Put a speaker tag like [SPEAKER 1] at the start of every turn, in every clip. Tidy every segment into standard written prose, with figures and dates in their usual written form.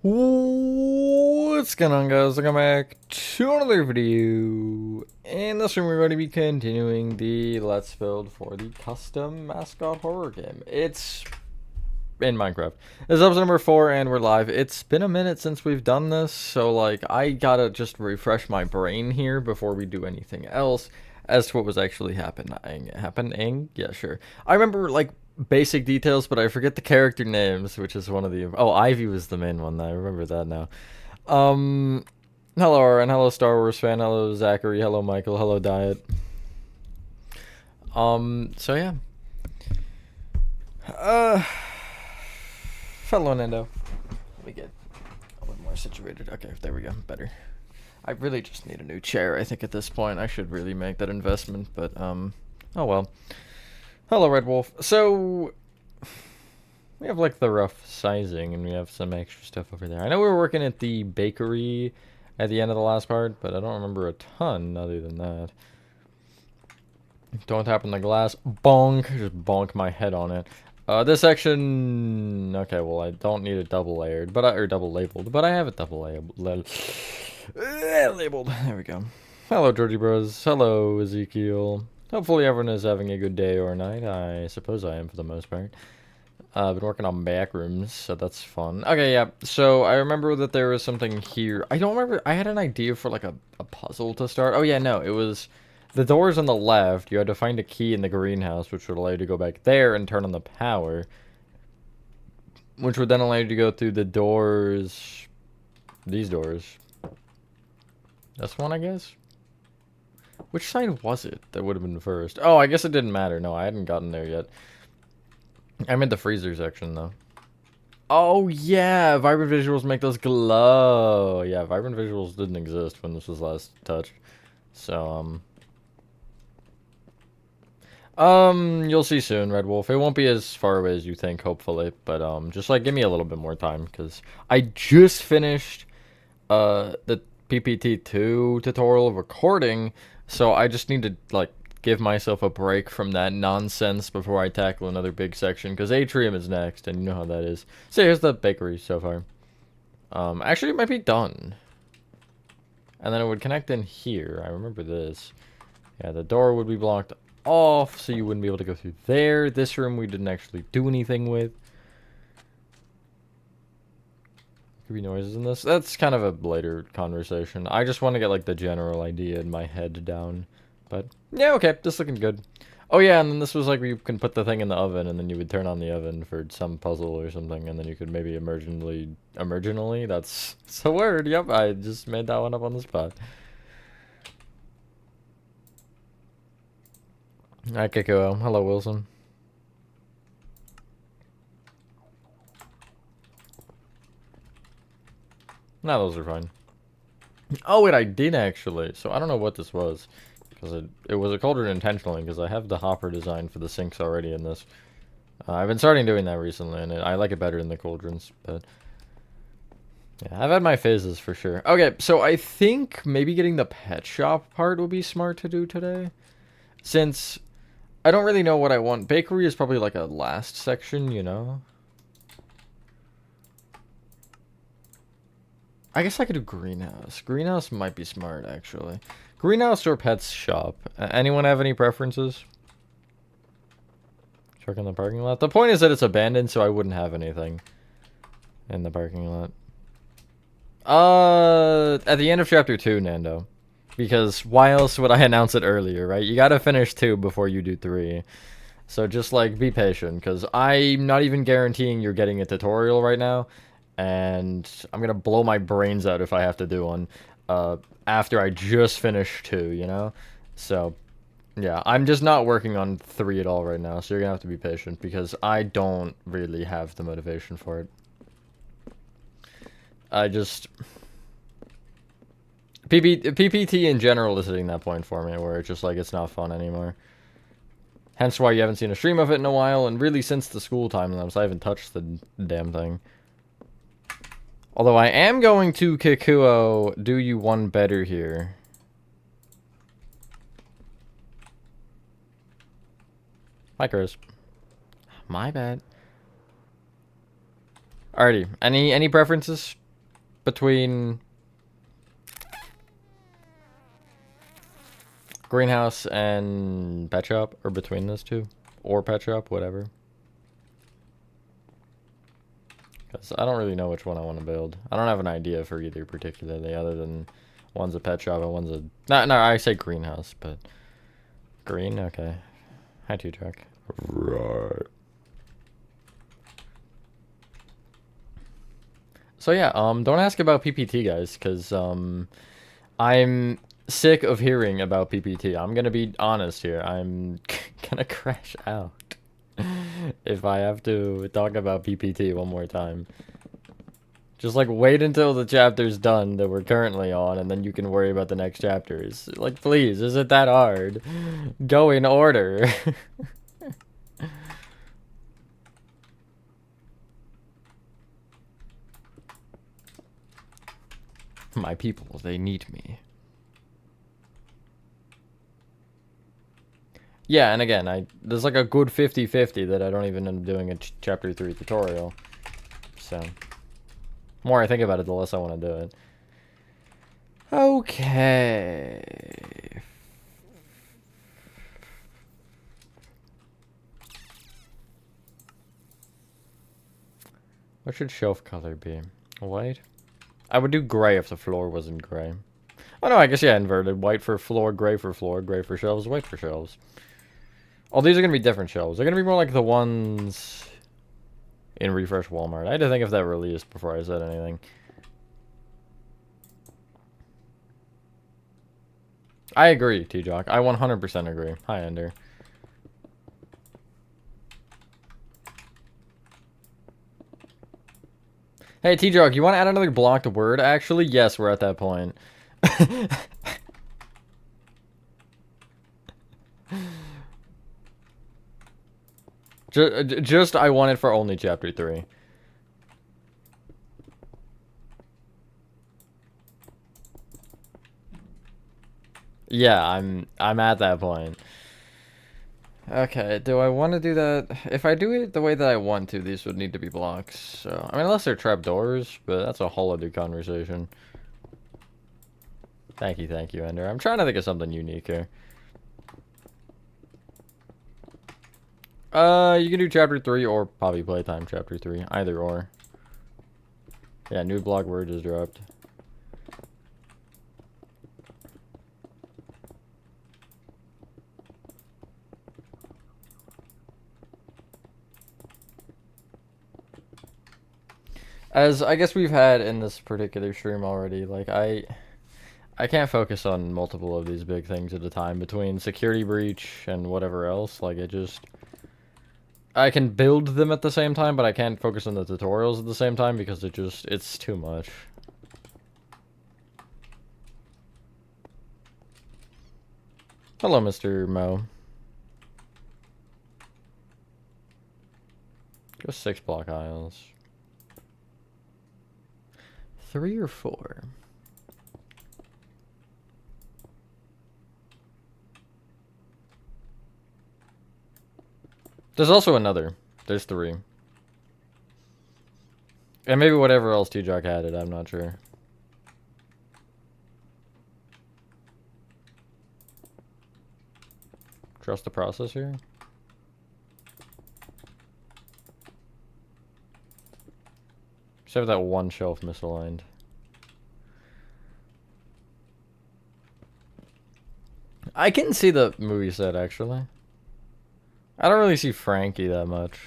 [SPEAKER 1] What's going on, guys? Welcome back to another video. In this one, we're going to be continuing the Let's Build for the custom Mascot horror game. It's in Minecraft. This is episode number 4, and we're live. It's been a minute since we've done this, so like I gotta just refresh my brain here before we do anything else as to what was actually happening. Yeah, sure. I remember like basic details, but I forget the character names, which is one of the... Oh, Ivy was the main one. I remember that now. Hello, Aaron. Hello, Star Wars fan. Hello, Zachary. Hello, Michael. Hello, Diet. So yeah. Hello, Nando. Let me get a little more situated. Okay, there we go. Better. I really just need a new chair, I think, at this point. I should really make that investment, but, oh well. Hello, Red Wolf. So, we have, like, the rough sizing, and we have some extra stuff over there. I know we were working at the bakery at the end of the last part, but I don't remember a ton other than that. Don't tap on the glass. Bonk. Just bonk my head on it. This section... Okay, well, I don't need it double layered, but or double labeled, but I have it double labeled. There we go. Hello, Georgie Bros. Hello, Ezekiel. Hopefully everyone is having a good day or night. I suppose I am for the most part. I've been working on Backrooms, so that's fun. Okay, yeah. So I remember that there was something here. I don't remember. I had an idea for like a puzzle to start. Oh, yeah, no. It was the doors on the left. You had to find a key in the greenhouse, which would allow you to go back there and turn on the power. Which would then allow you to go through the doors. These doors. This one, I guess? Which side was it that would have been first? Oh, I guess it didn't matter. No, I hadn't gotten there yet. I'm in the freezer section, though. Oh, yeah! Vibrant visuals make those glow! Yeah, vibrant visuals didn't exist when this was last touched. So, you'll see soon, Red Wolf. It won't be as far away as you think, hopefully. But, just, like, give me a little bit more time, because I just finished, the PPT2 tutorial recording, so I just need to, like, give myself a break from that nonsense before I tackle another big section, because Atrium is next, and you know how that is. So here's the bakery so far. Actually, it might be done. And then it would connect in here. I remember this. Yeah, the door would be blocked off, so you wouldn't be able to go through there. This room we didn't actually do anything with. Could be noises in this. That's kind of a later conversation. I just want to get like the general idea in my head down. But yeah, okay, this looking good. Oh yeah, and then this was like where you can put the thing in the oven, and then you would turn on the oven for some puzzle or something, and then you could maybe emergently. That's a word. Yep, I just made that one up on the spot. Hi, Kiko. Hello, Wilson. No, those are fine. Oh, wait, I did actually. So I don't know what this was. Because it was a cauldron intentionally, because I have the hopper design for the sinks already in this. I've been starting doing that recently, and I like it better in the cauldrons, but... Yeah, I've had my phases for sure. Okay, so I think maybe getting the pet shop part would be smart to do today. Since I don't really know what I want. Bakery is probably like a last section, you know? I guess I could do greenhouse. Greenhouse might be smart, actually. Greenhouse or pets shop? Anyone have any preferences? Truck in the parking lot? The point is that it's abandoned, so I wouldn't have anything in the parking lot. At the end of chapter 2, Nando. Because why else would I announce it earlier, right? You gotta finish 2 before you do 3. So just, like, be patient, because I'm not even guaranteeing you're getting a tutorial right now. And I'm gonna blow my brains out if I have to do one. After I just finished 2, you know? So, yeah, I'm just not working on 3 at all right now, so you're gonna have to be patient, because I don't really have the motivation for it. I just... PPT in general is hitting that point for me, where it's just like, it's not fun anymore. Hence why you haven't seen a stream of it in a while, and really since the school timelapse, I haven't touched the damn thing. Although I am going to Kikuo do you one better here. Hi, Chris. My bad. Alrighty. Any preferences? between greenhouse and pet shop, or between those two, or pet shop, whatever. Because I don't really know which one I want to build. I don't have an idea for either particularly, other than one's a pet shop and one's a... No, I say greenhouse, but... Green? Okay. Hi, T-Jack. Right. So yeah, don't ask about PPT, guys, because, I'm sick of hearing about PPT. I'm gonna be honest here. I'm gonna crash out if I have to talk about PPT one more time. Just, like, wait until the chapter's done that we're currently on, and then you can worry about the next chapters. Like, please, is it that hard? Go in order. My people, they need me. Yeah, and again, there's like a good 50-50 that I don't even end up doing a chapter 3 tutorial. So, the more I think about it, the less I want to do it. Okay. What should shelf color be? White? I would do gray if the floor wasn't gray. Oh no, I guess yeah, inverted. White for floor, gray for shelves, white for shelves. Oh, these are going to be different shelves. They're going to be more like the ones in Refresh Walmart. I had to think of that released before I said anything. I agree, T-Jock. I 100% agree. Hi, Ender. Hey, T-Jock, you want to add another blocked word, actually? Yes, we're at that point. Just, I want it for only chapter 3. Yeah, I'm at that point. Okay, do I want to do that? If I do it the way that I want to, these would need to be blocks. So, I mean, unless they're trapdoors, but that's a whole other conversation. Thank you, Ender. I'm trying to think of something unique here. You can do chapter 3 or Poppy Playtime chapter 3. Either or. Yeah, new block word just dropped. As I guess we've had in this particular stream already, like, I can't focus on multiple of these big things at a time between security breach and whatever else. Like, I can build them at the same time, but I can't focus on the tutorials at the same time because it's too much. Hello, Mr. Mo. Go 6 block aisles. 3 or 4? There's also another. There's 3. And maybe whatever else T-Jock added, I'm not sure. Trust the process here? Just have that one shelf misaligned. I can see the movie set, actually. I don't really see Frankie that much.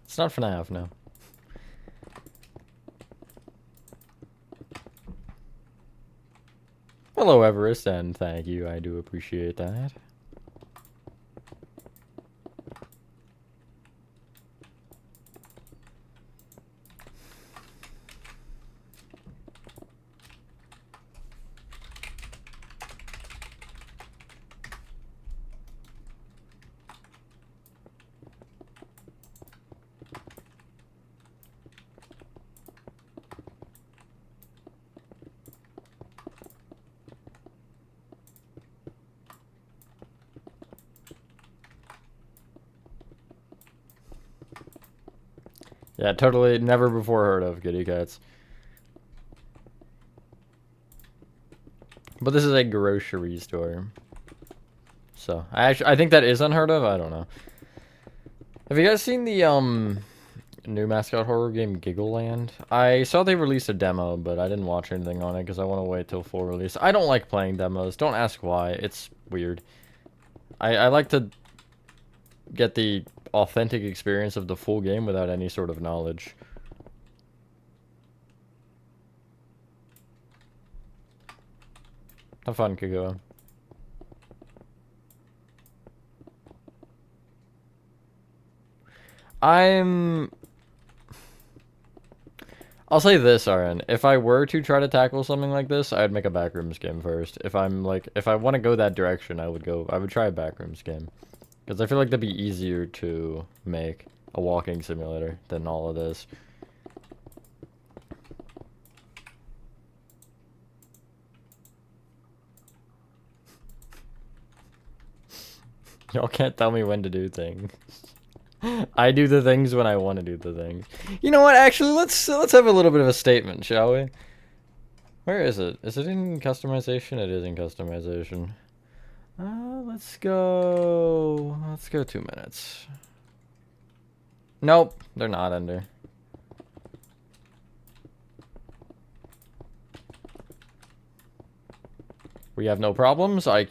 [SPEAKER 1] It's not FNAF, no. Hello, Everest, and thank you. I do appreciate that. Yeah, totally never before heard of kitty cats. But this is a grocery store. So, I think that is unheard of. I don't know. Have you guys seen the new Mascot horror game Giggleland? I saw they released a demo, but I didn't watch anything on it because I want to wait till full release. I don't like playing demos. Don't ask why. It's weird. I like to get the authentic experience of the full game without any sort of knowledge. Have fun, Kiko. I'll say this, RN. If I were to try to tackle something like this, I'd make a Backrooms game first. If I want to go that direction, I would try a Backrooms game. Because I feel like that'd be easier to make a walking simulator than all of this. Y'all can't tell me when to do things. I do the things when I want to do the things. You know what? Actually, let's have a little bit of a statement, shall we? Where is it? Is it in customization? It is in customization. Let's go 2 minutes. Nope, they're not under. We have no problems. I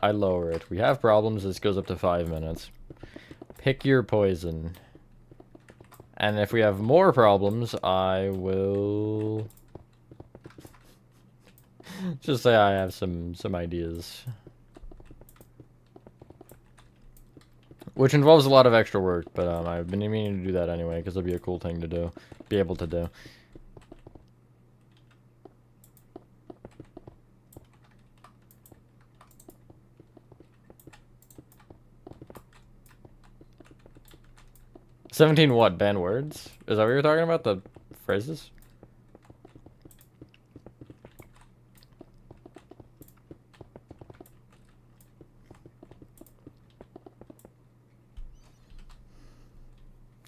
[SPEAKER 1] lower it. We have problems. This goes up to 5 minutes. Pick your poison. And if we have more problems, I will just say I have some ideas. Which involves a lot of extra work, but I've been meaning to do that anyway, because it'll be a cool thing to do. Be able to do. "17 what? Banned words? Is that what you're talking about? The phrases?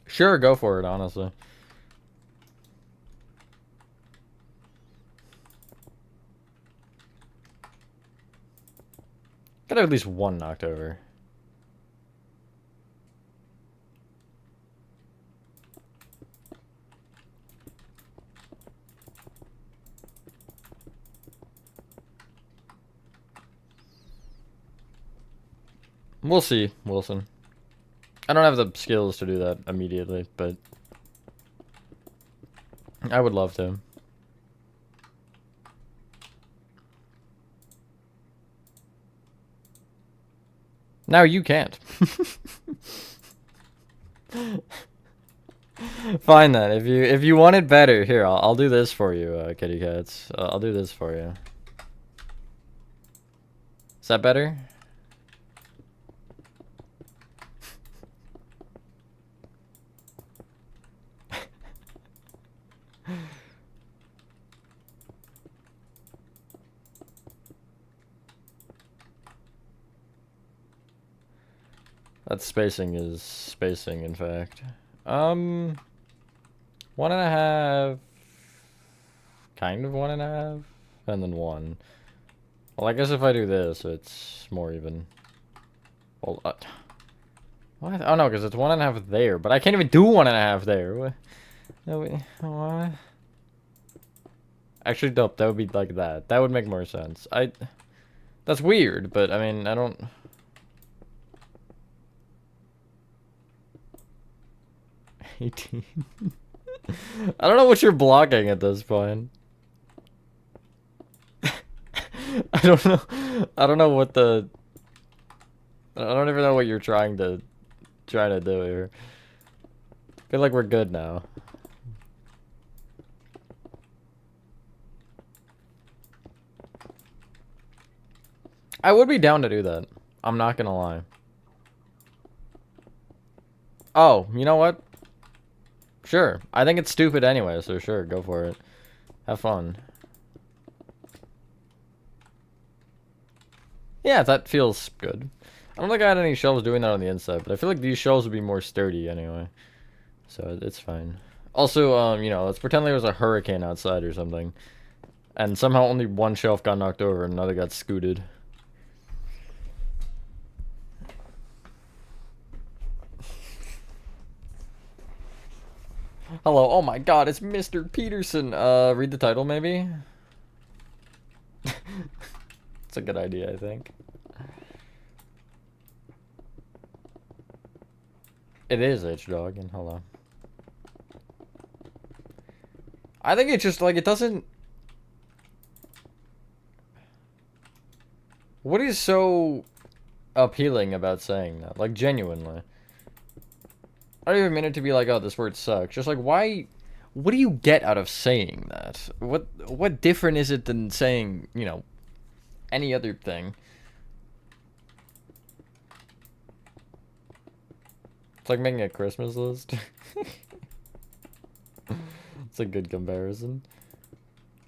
[SPEAKER 1] Sure, go for it, honestly. Gotta have at least one knocked over. We'll see, Wilson. I don't have the skills to do that immediately, but I would love to. Now you can't. Fine then. If you want it better, here I'll do this for you, kitty cats. I'll do this for you. Is that better? That spacing is spacing, in fact. 1.5. Kind of 1.5. And then 1. Well, I guess if I do this, it's more even. Well, what? Oh no, because it's 1.5 there. But I can't even do 1.5 there. What? No, wait, what? Actually, nope. That would be like that. That would make more sense. That's weird, but I mean, I don't. 18. I don't know what you're blocking at this point. I don't know. I don't know what the. I don't even know what you're trying to do here. I feel like we're good now. I would be down to do that. I'm not gonna lie. Oh, you know what? Sure. I think it's stupid anyway, so sure, go for it. Have fun. Yeah, that feels good. I don't think I had any shelves doing that on the inside, but I feel like these shelves would be more sturdy anyway. So it's fine. Also, you know, let's pretend there was a hurricane outside or something. And somehow only one shelf got knocked over and another got scooted. Hello, oh my god, it's Mr. Peterson. Read the title maybe? It's a good idea, I think. It is H-Dog, and hello. I think it's just, like, it doesn't... What is so appealing about saying that? Like, genuinely. I don't even mean it to be like, oh, this word sucks. Just like, why... What do you get out of saying that? What different is it than saying, you know, any other thing? It's like making a Christmas list. It's a good comparison.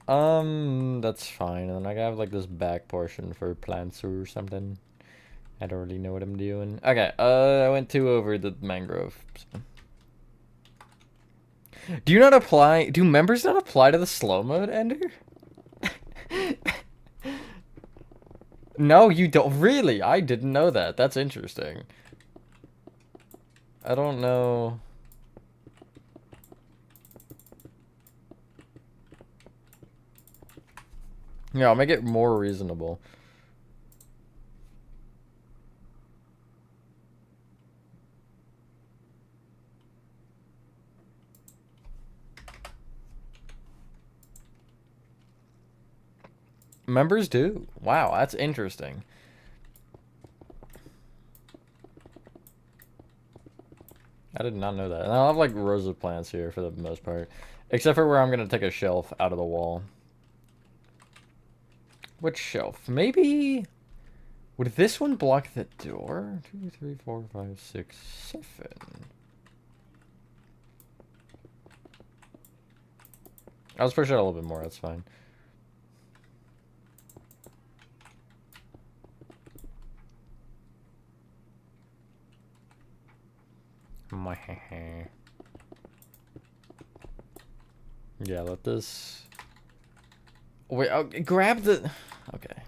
[SPEAKER 1] That's fine. And then I have like this back portion for plants or something. I don't really know what I'm doing. Okay, I went too over the mangrove. Do you not apply? Do members not apply to the slow mode, Ender? No, you don't. Really? I didn't know that. That's interesting. I don't know. Yeah, I'll make it more reasonable. Members do. Wow, that's interesting. I did not know that. And I'll have like rows of plants here for the most part. Except for where I'm going to take a shelf out of the wall. Which shelf? Maybe... Would this one block the door? 2, 3, 4, 5, 6, 7. I'll just push it a little bit more, that's fine. Yeah, let this... Wait, oh, grab the... Okay.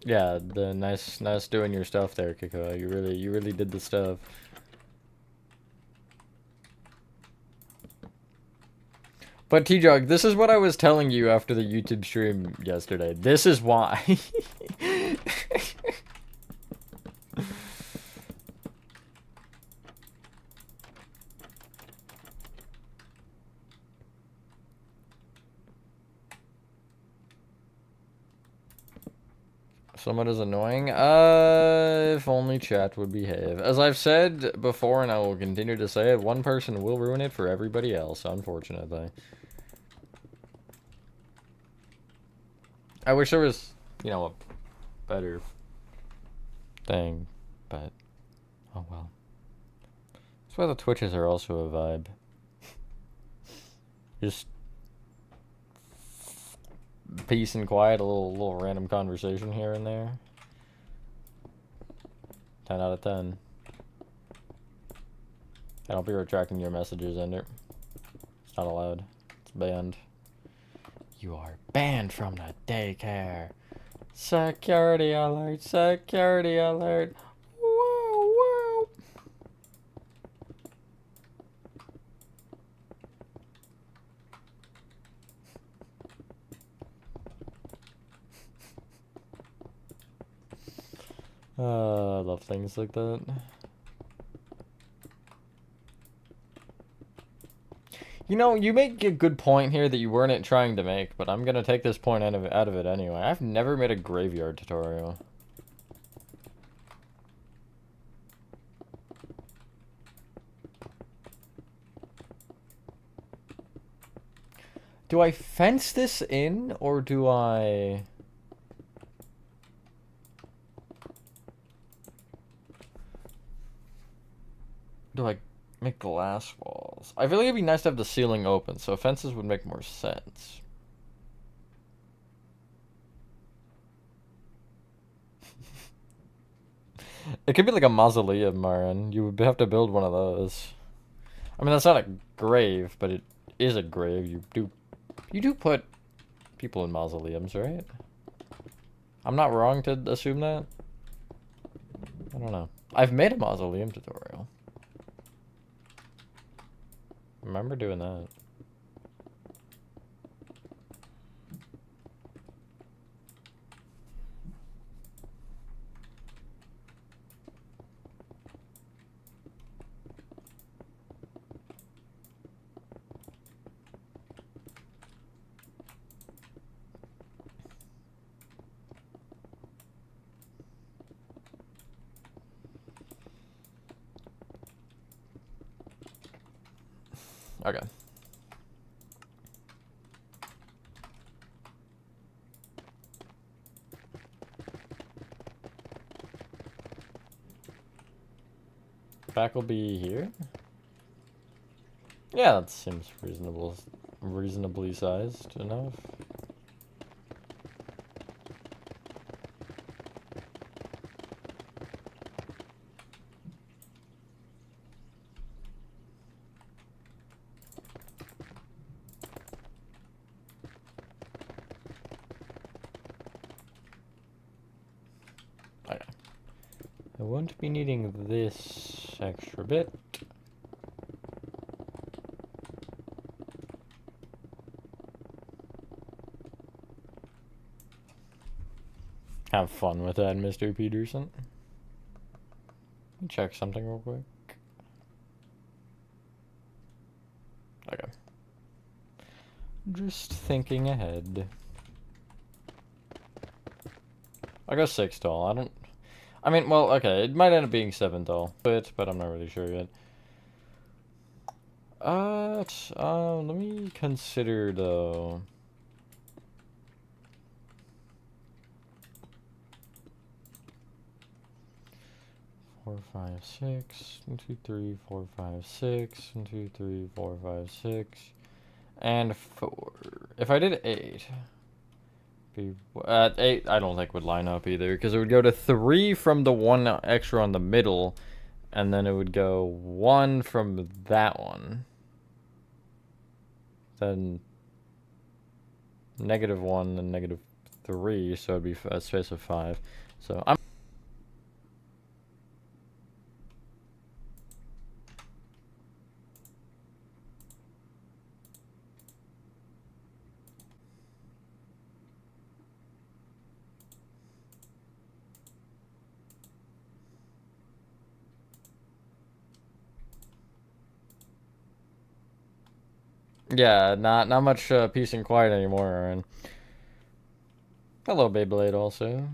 [SPEAKER 1] Yeah, the nice doing your stuff there, Kiko. You really did the stuff. But T-Jug, this is what I was telling you after the YouTube stream yesterday. This is why. Someone is annoying? If only chat would behave. As I've said before, and I will continue to say it, one person will ruin it for everybody else, unfortunately. I wish there was, you know, a better thing, but oh well. That's why the Twitches are also a vibe. Just peace and quiet, a little random conversation here and there. 10 out of 10. I don't be retracting your messages, Ender. It's not allowed. It's banned. You are banned from the daycare. Security alert, security alert. Whoa, whoa. I love things like that. You know, you make a good point here that you weren't trying to make, but I'm gonna take this point out of it anyway. I've never made a graveyard tutorial. Do I fence this in, or do I... Do I make glass walls? I feel like it'd be nice to have the ceiling open, so fences would make more sense. It could be like a mausoleum, Marin. You would have to build one of those. I mean, that's not a grave, but it is a grave. You do put people in mausoleums, right? I'm not wrong to assume that? I don't know. I've made a mausoleum tutorial. Remember doing that. Okay. Back will be here? Yeah, that seems reasonably sized enough. Okay. I won't be needing this extra bit. Have fun with that, Mr. Peterson. Let me check something real quick. Okay. Just thinking ahead. I go 6 tall. I mean, well, okay, it might end up being 7 tall, but I'm not really sure yet. Let me consider though. Four, five, six. 1, 2, 3, 4, 5, 6. 1, 2, 3, 4, 5, 6. And 4. If I did 8. Be 8 I don't think would line up either, because it would go to 3 from the one extra on the middle, and then it would go 1 from that one. Then -1 and -3, so it'd be a space of 5. So I'm yeah, not much peace and quiet anymore, and hello Beyblade also.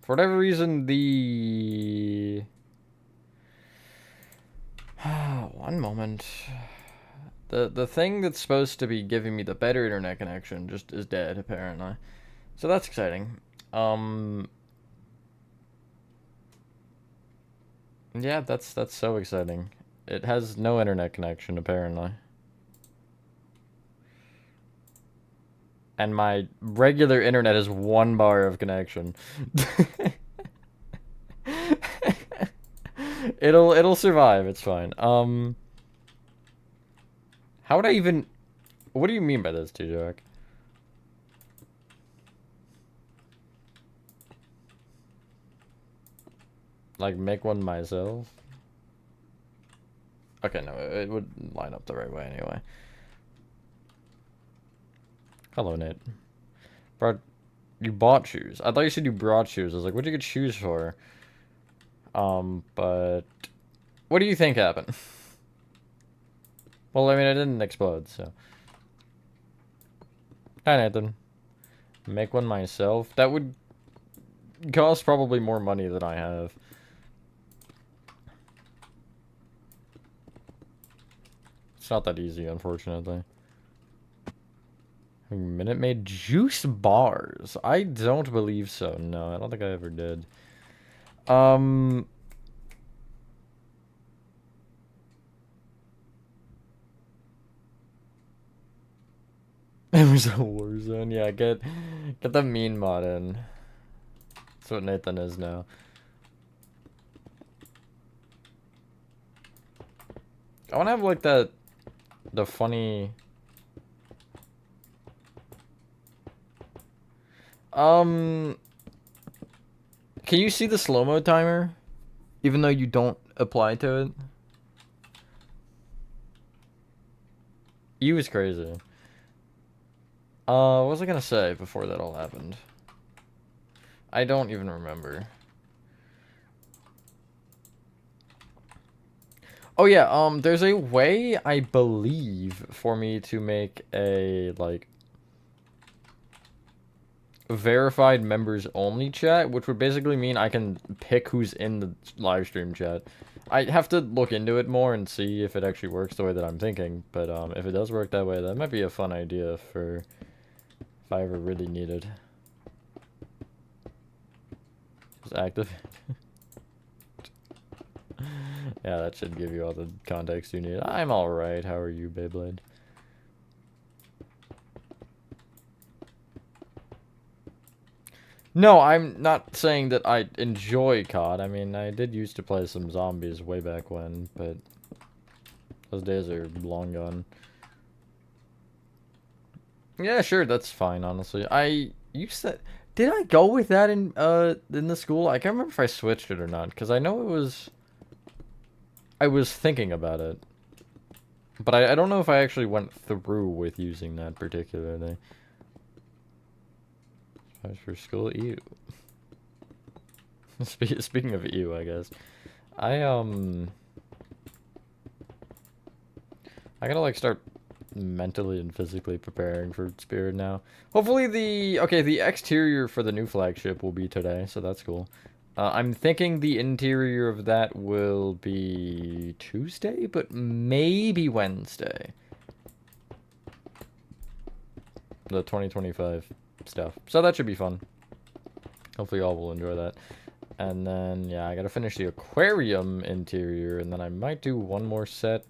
[SPEAKER 1] For whatever reason, the one moment. The thing that's supposed to be giving me the better internet connection just is dead, apparently. So that's exciting. Yeah, that's so exciting. It has no internet connection, apparently. And my regular internet is 1 bar of connection. It'll survive, it's fine. How would I even... What do you mean by this, T-Jack? Like, make one myself? Okay, no, it would line up the right way anyway. Hello, Nate. Bro, you bought shoes. I thought you said you brought shoes. I was like, what'd you get shoes for? But... What do you think happened? Well, I mean, it didn't explode, so... Hi, Nathan. Make one myself? That would cost probably more money than I have. It's not that easy, unfortunately. Minute Maid juice bars? I don't believe so. No, I don't think I ever did. It was a war zone. Yeah, get the mean mod in. That's what Nathan is now. I want to have like the funny. Can you see the slow-mo timer? Even though you don't apply to it? You was crazy. What was I gonna say before that all happened? I don't even remember. Oh yeah, there's a way, I believe, for me to make a, like, verified members only chat, which would basically mean I can pick who's in the live stream chat. I have to look into it more and see if it actually works the way that I'm thinking, but if it does work that way, that might be a fun idea for if I ever really need it. Just active. Yeah, that should give you all the context you need. I'm alright, how are you, Beyblade? No, I'm not saying that I enjoy COD. I mean, I did used to play some zombies way back when, but those days are long gone. Yeah, sure, that's fine, honestly. You said, did I go with that in the school? I can't remember if I switched it or not, because I know it was, I was thinking about it. But I don't know if I actually went through with using that particularly. For school, ew. Speaking of ew, I guess. I gotta like start mentally and physically preparing for Spirit now. Hopefully the exterior for the new flagship will be today, so that's cool. I'm thinking the interior of that will be Tuesday, but maybe Wednesday. The 2025 stuff. So that should be fun. Hopefully y'all will enjoy that. And then, yeah, I gotta finish the aquarium interior, and then I might do one more set.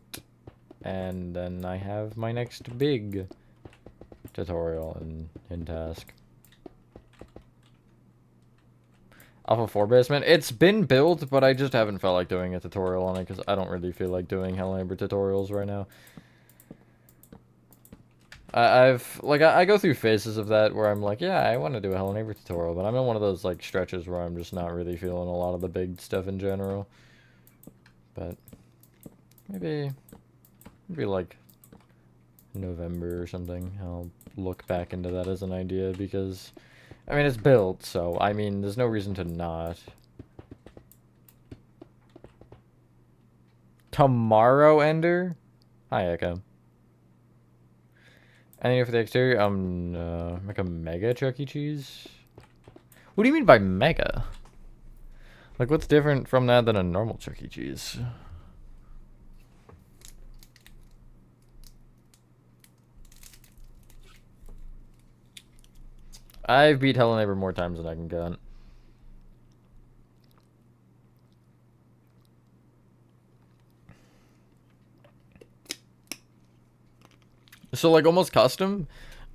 [SPEAKER 1] And then I have my next big tutorial in task. Alpha 4 basement. It's been built, but I just haven't felt like doing a tutorial on it because I don't really feel like doing Hello Neighbor tutorials right now. I go through phases of that where I'm like, yeah, I want to do a Hello Neighbor tutorial, but I'm in one of those, like, stretches where I'm just not really feeling a lot of the big stuff in general. But maybe like November or something, I'll look back into that as an idea because, I mean, it's built, so, I mean, there's no reason to not. Tomorrow, Ender? Hi, Echo. Anything for the exterior? Like a mega Chuck E. Cheese? What do you mean by mega? Like, what's different from that than a normal Chuck E. Cheese? I've beat Hello Neighbor more times than I can count. So, like, almost custom?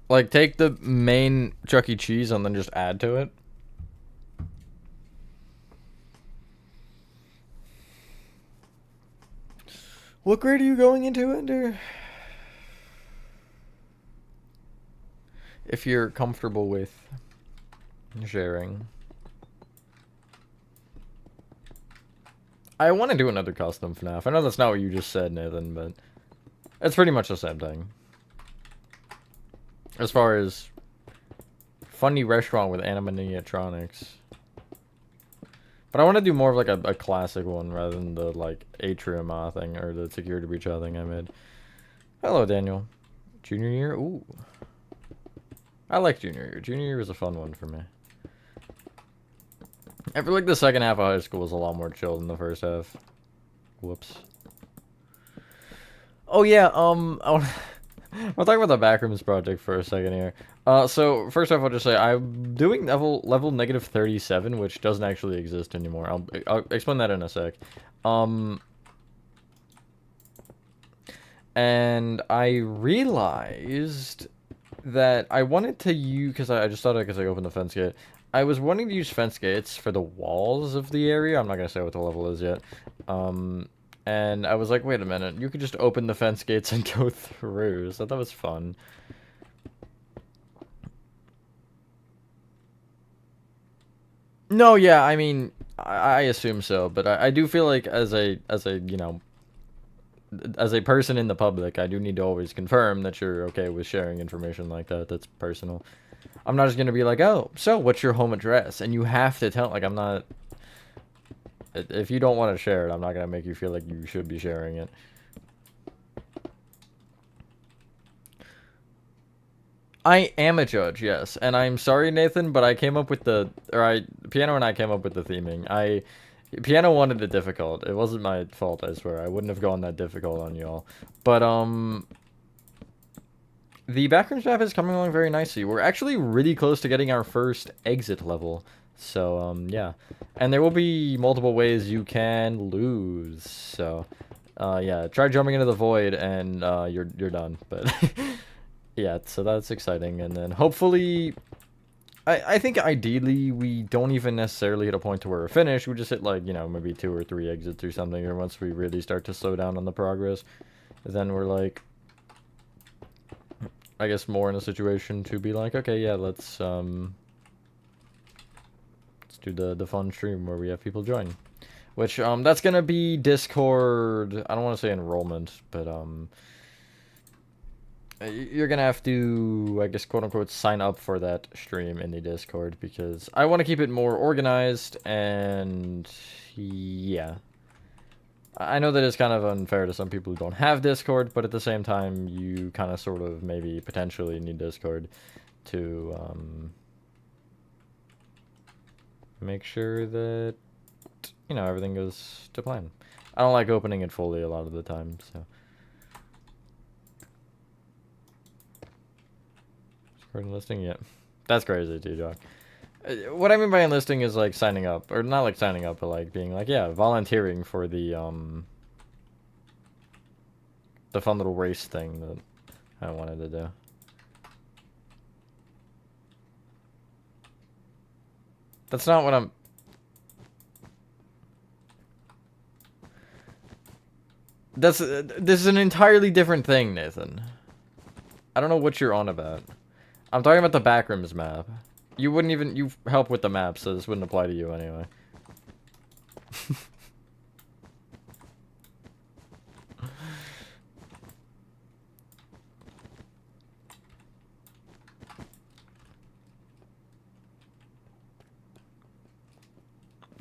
[SPEAKER 1] Like, take the main Chuck E. Cheese and then just add to it? What grade are you going into, Ender? If you're comfortable with sharing. I want to do another custom FNAF. I know that's not what you just said, Nathan, but it's pretty much the same thing. As far as funny restaurant with animatronics. But I want to do more of like a classic one rather than the like atrium thing or the security breach thing I made. Hello, Daniel. Junior year? Ooh. I like junior year. Junior year was a fun one for me. I feel like the second half of high school was a lot more chill than the first half. Whoops. Oh yeah, I'll talk about the Backrooms project for a second here. So first off, I'll just say I'm doing level negative 37, which doesn't actually exist anymore. I'll explain that in a sec. And I realized that I wanted to use, because I just thought because I opened the fence gate. I was wanting to use fence gates for the walls of the area. I'm not gonna say what the level is yet. And I was like, wait a minute, you could just open the fence gates and go through. So that was fun. No, yeah, I mean, I assume so, but I do feel like as a person in the public, I do need to always confirm that you're okay with sharing information like that. That's personal. I'm not just gonna be like, oh, so what's your home address? And you have to tell, like, I'm not, if you don't want to share it, I'm not gonna make you feel like you should be sharing it. I am a judge, yes, and I'm sorry, Nathan, but I came up with Piano and I came up with the theming. Piano wanted it difficult. It wasn't my fault, I swear. I wouldn't have gone that difficult on y'all. But, the Backrooms map is coming along very nicely. We're actually really close to getting our first exit level. So, yeah. And there will be multiple ways you can lose. So, yeah, try jumping into the void and, you're done. But, yeah, so that's exciting. And then hopefully, I think ideally we don't even necessarily hit a point to where we're finished. We just hit, like, you know, maybe 2 or 3 exits or something. Or once we really start to slow down on the progress, then we're like, I guess, more in a situation to be like, okay, yeah, let's do the fun stream where we have people join. Which, that's gonna be Discord, I don't want to say enrollment, but, you're gonna have to, I guess, quote-unquote, sign up for that stream in the Discord, because I want to keep it more organized, and, yeah. I know that it's kind of unfair to some people who don't have Discord, but at the same time, you kind of sort of maybe potentially need Discord to make sure that, you know, everything goes to plan. I don't like opening it fully a lot of the time, so. Discord enlisting? Yeah. That's crazy too, Doc. What I mean by enlisting is like signing up, or not like signing up, but like being like, yeah, volunteering for the fun little race thing that I wanted to do. That's not what I'm... this is an entirely different thing, Nathan. I don't know what you're on about. I'm talking about the Backrooms map. You wouldn't even... You help with the map, so this wouldn't apply to you anyway.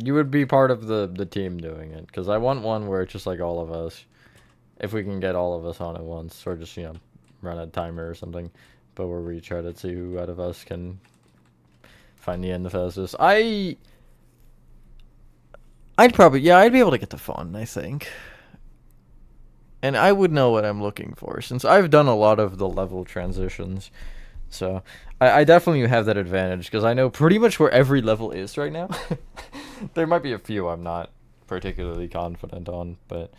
[SPEAKER 1] You would be part of the team doing it, because I want one where it's just like all of us. If we can get all of us on at once, or just, you know, run a timer or something. But where we try to see who out of us can find the end the fastest. I'd probably, yeah, I'd be able to get the fun, I think. And I would know what I'm looking for, since I've done a lot of the level transitions. So, I definitely have that advantage, because I know pretty much where every level is right now. There might be a few I'm not particularly confident on, but...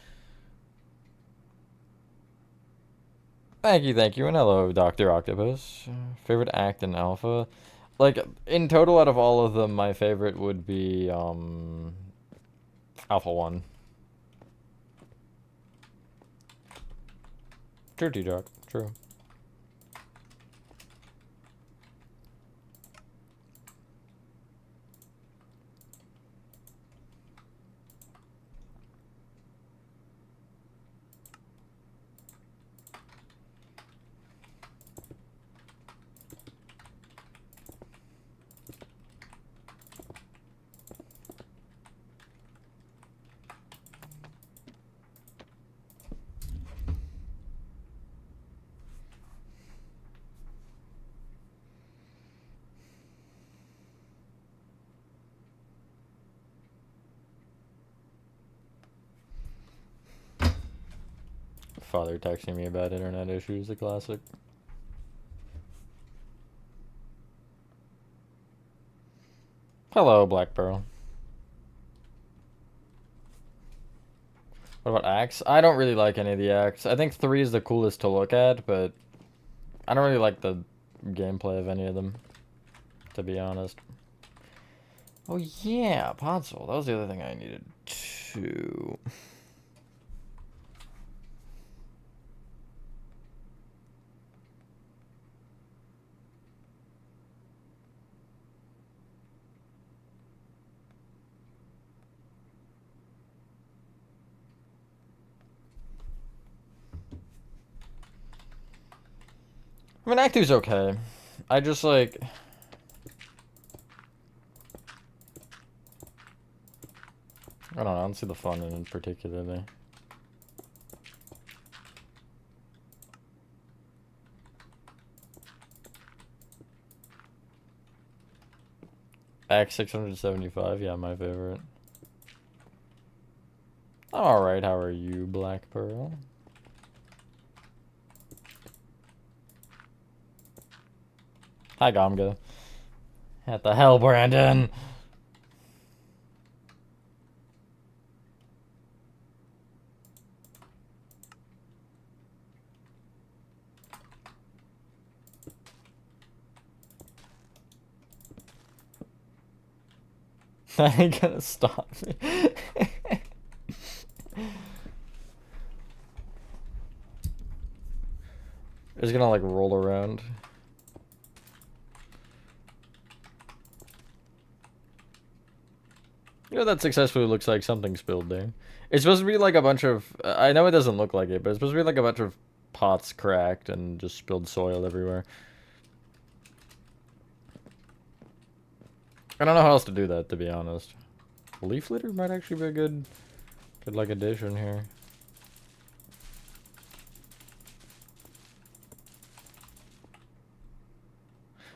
[SPEAKER 1] Thank you, and hello, Dr. Octopus. Favorite act in Alpha? Like, in total, out of all of them, my favorite would be, Alpha 1. True, T-Doc. True. Father texting me about internet issues, a classic. Hello, Black Pearl. What about acts? I don't really like any of the acts. I think 3 is the coolest to look at, but I don't really like the gameplay of any of them, to be honest. Oh yeah, Podzol. That was the other thing I needed to. I mean, Act 2's okay. I just like. I don't know. I don't see the fun in it particularly. Act 675, yeah, my favorite. I'm alright, how are you, Black Pearl? Hi, Gomga. What the hell, Brandon? That ain't gonna stop me. It's gonna like roll around. You know, that successfully looks like something spilled there. It's supposed to be like a bunch of. I know it doesn't look like it, but it's supposed to be like a bunch of pots cracked and just spilled soil everywhere. I don't know how else to do that, to be honest. Leaf litter might actually be a good like addition here.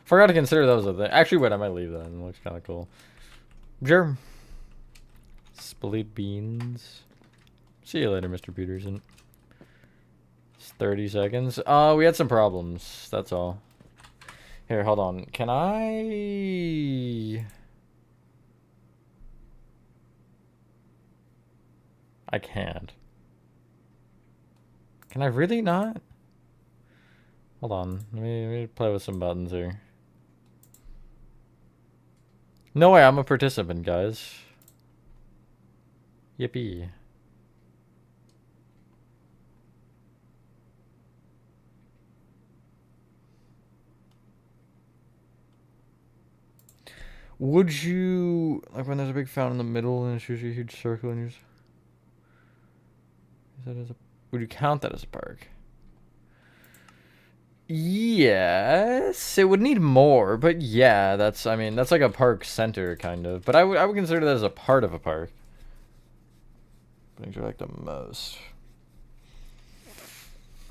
[SPEAKER 1] Forgot to consider that was a thing. Actually, wait, I might leave that. It looks kind of cool. Sure. Split beans. See you later, Mr. Peterson. It's 30 seconds. We had some problems. That's all. Here, hold on. Can I can't. Can I really not? Hold on. Let me play with some buttons here. No way, I'm a participant, guys. Yippee. Would you, like when there's a big fountain in the middle and it's usually a huge circle and is that as a, would you count that as a park? Yes, it would need more, but yeah, that's, I mean, that's like a park center kind of, but I would consider that as a part of a park. Things are like the most.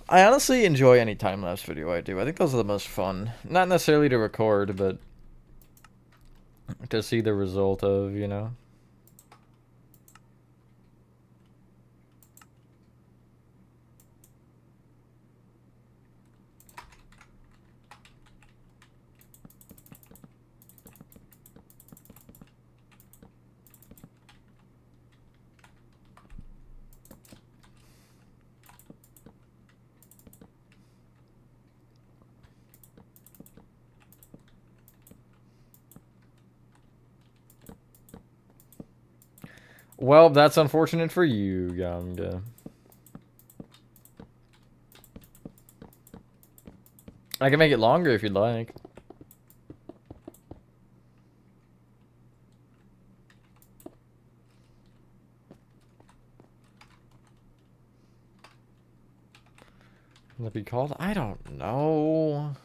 [SPEAKER 1] I honestly enjoy any time-lapse video I do. I think those are the most fun. Not necessarily to record, but to see the result of, you know? Well, that's unfortunate for you, Gamga. I can make it longer if you'd like. What it be called? I don't know.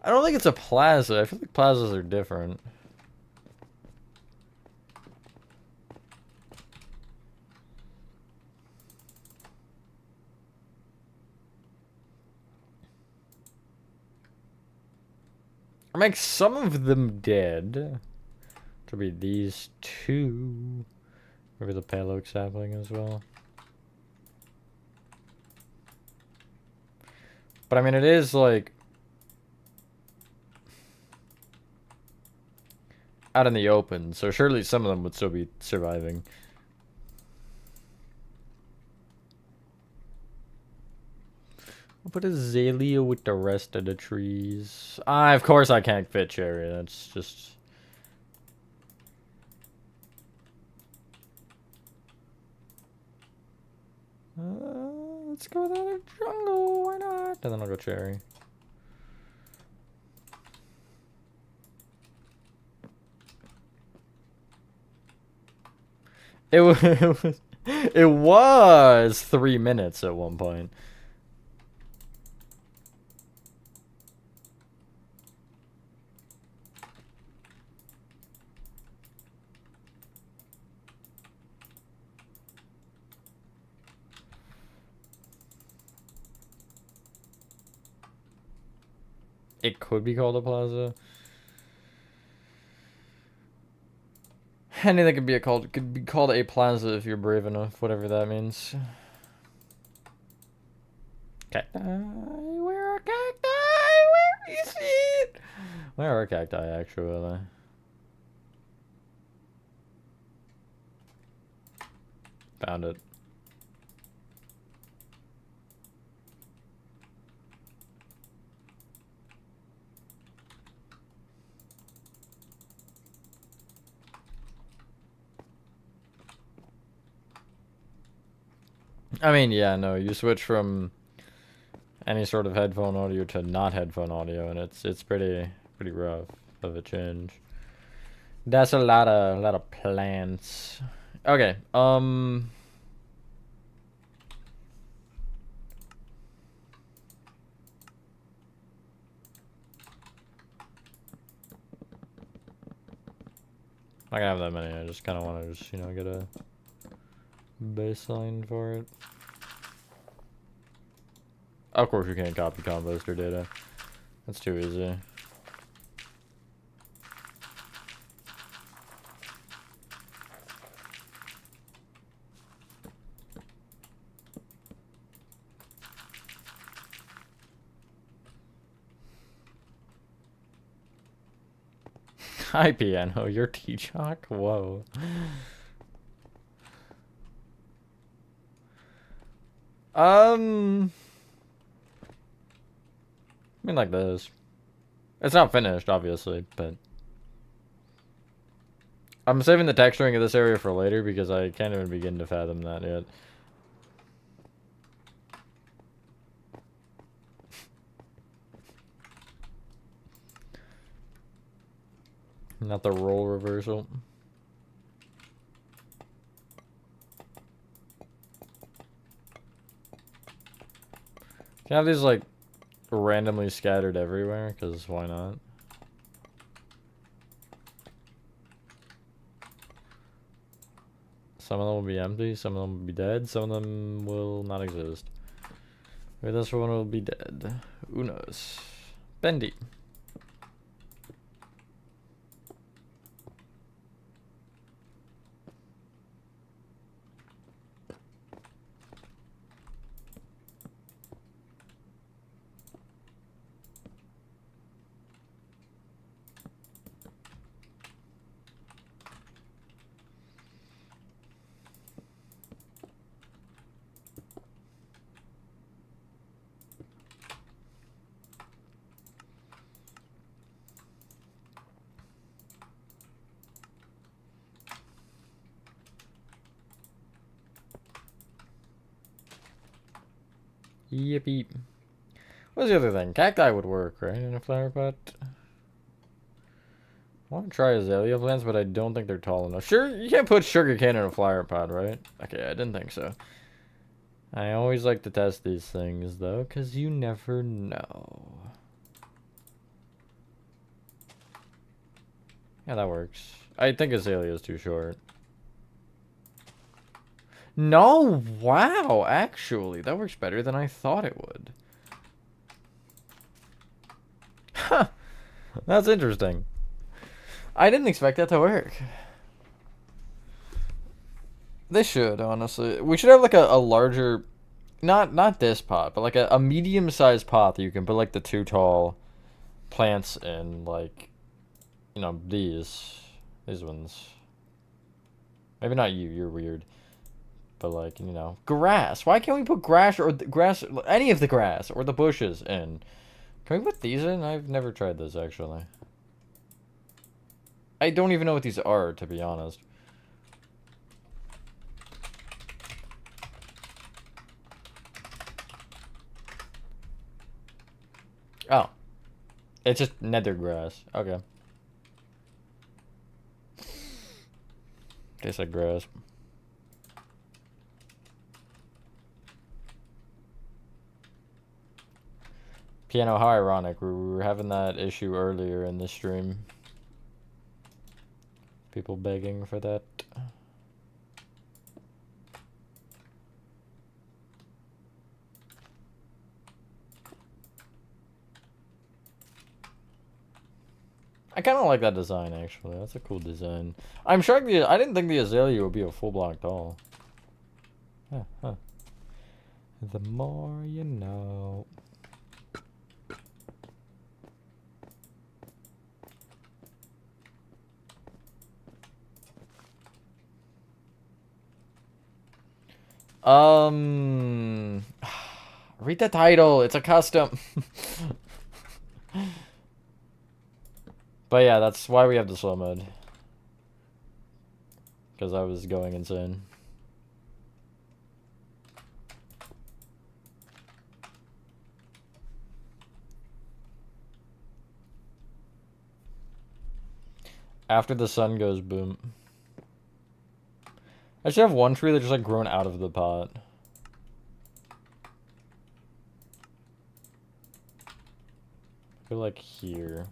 [SPEAKER 1] I don't think it's a plaza. I feel like plazas are different. Or make some of them dead. To be these two. Maybe the pale oak sapling as well. But I mean, it is like out in the open, so surely some of them would still be surviving. I'll put a azalea with the rest of the trees. Of course I can't fit cherry. That's just... let's go with the jungle. Why not? And then I'll go cherry. It was, it was 3 minutes at one point. It could be called a plaza. Anything could be called a plaza if you're brave enough, whatever that means. Cacti, where are cacti? Where is it? Where are cacti actually? Found it. I mean, yeah, no, you switch from any sort of headphone audio to not headphone audio, and it's pretty rough of a change. That's a lot of plants. Okay, I can have that many. I just kind of want to just, you know, get a baseline for it. Of course, you can't copy composter data. That's too easy. Hi, piano. You're T-Chalk? Whoa. I mean, like this. It's not finished, obviously, but I'm saving the texturing of this area for later because I can't even begin to fathom that yet. Not the role reversal. Can I have these, like, randomly scattered everywhere? Because why not? Some of them will be empty, some of them will be dead, some of them will not exist. Maybe this one will be dead. Who knows? Bendy. Yippee. What's the other thing? Cacti would work, right? In a flower pot? I want to try azalea plants, but I don't think they're tall enough. Sure, you can't put sugarcane in a flower pot, right? Okay, I didn't think so. I always like to test these things, though, because you never know. Yeah, that works. I think azalea is too short. No, wow, actually, that works better than I thought it would. Huh, that's interesting. I didn't expect that to work. They should, honestly. We should have, like, a larger... Not this pot, but, like, a medium-sized pot that you can put, like, the 2 tall plants in, like, you know, these. These ones. Maybe not you. You're weird. But like, you know, grass. Why can't we put grass or grass, any of the grass or the bushes in? Can we put these in? I've never tried this actually. I don't even know what these are, to be honest. Oh. It's just nether grass. Okay. Tastes like grass. Piano, how ironic. We were having that issue earlier in this stream. People begging for that. I kind of like that design, actually. That's a cool design. I'm shocked I didn't think the azalea would be a full block tall. Huh. The more you know. Read the title. It's a custom. But yeah, that's why we have the slow mode. Because I was going insane. After the sun goes boom. I should have one tree that's just like grown out of the pot. I feel like here.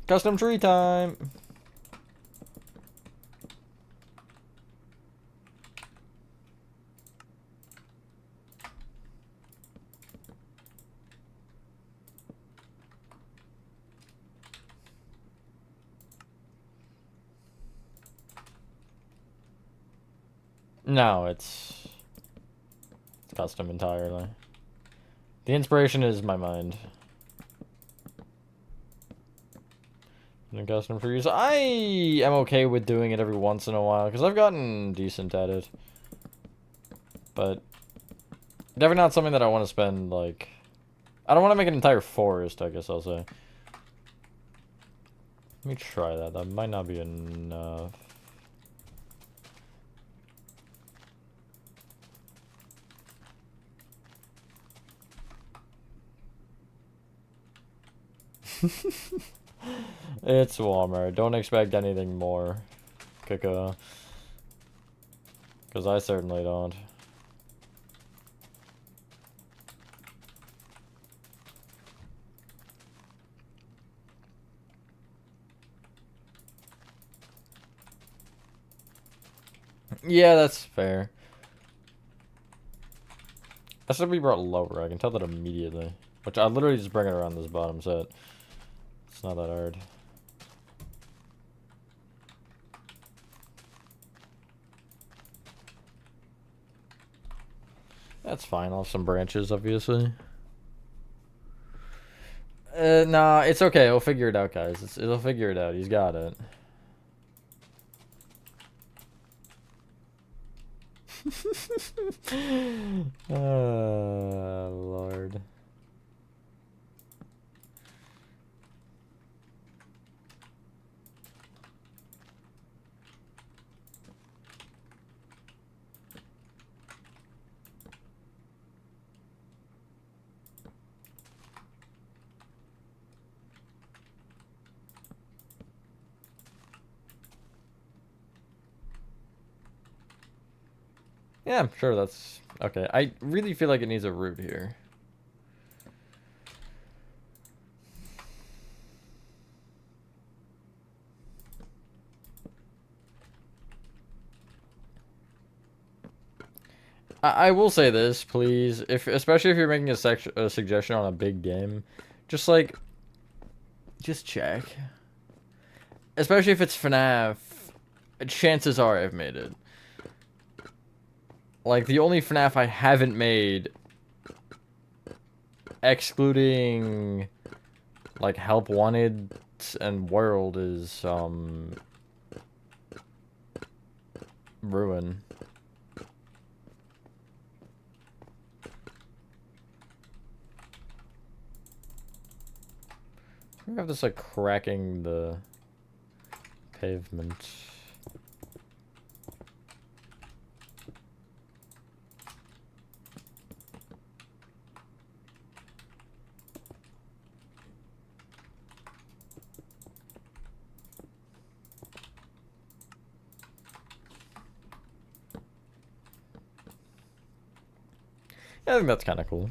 [SPEAKER 1] Custom tree time! No, it's custom entirely. The inspiration is my mind. And custom trees. I am okay with doing it every once in a while, because I've gotten decent at it. But definitely not something that I want to spend, like... I don't want to make an entire forest, I guess I'll say. Let me try that. That might not be enough. It's warmer. Don't expect anything more, Kika. Because I certainly don't. Yeah, that's fair. That should be brought lower. I can tell that immediately. Which I literally just bring it around this bottom set. It's not that hard. That's fine. I'll have some branches, obviously. Nah, it's okay. He'll figure it out, guys. It'll figure it out. He's got it. Lord. Yeah, I'm sure that's... Okay, I really feel like it needs a root here. I will say this, please, especially if you're making a suggestion on a big game, just like, just check. Especially if it's FNAF, chances are I've made it. Like, the only FNAF I haven't made, excluding, like, Help Wanted and World, is, Ruin. We have this, like, cracking the pavement. I think that's kind of cool.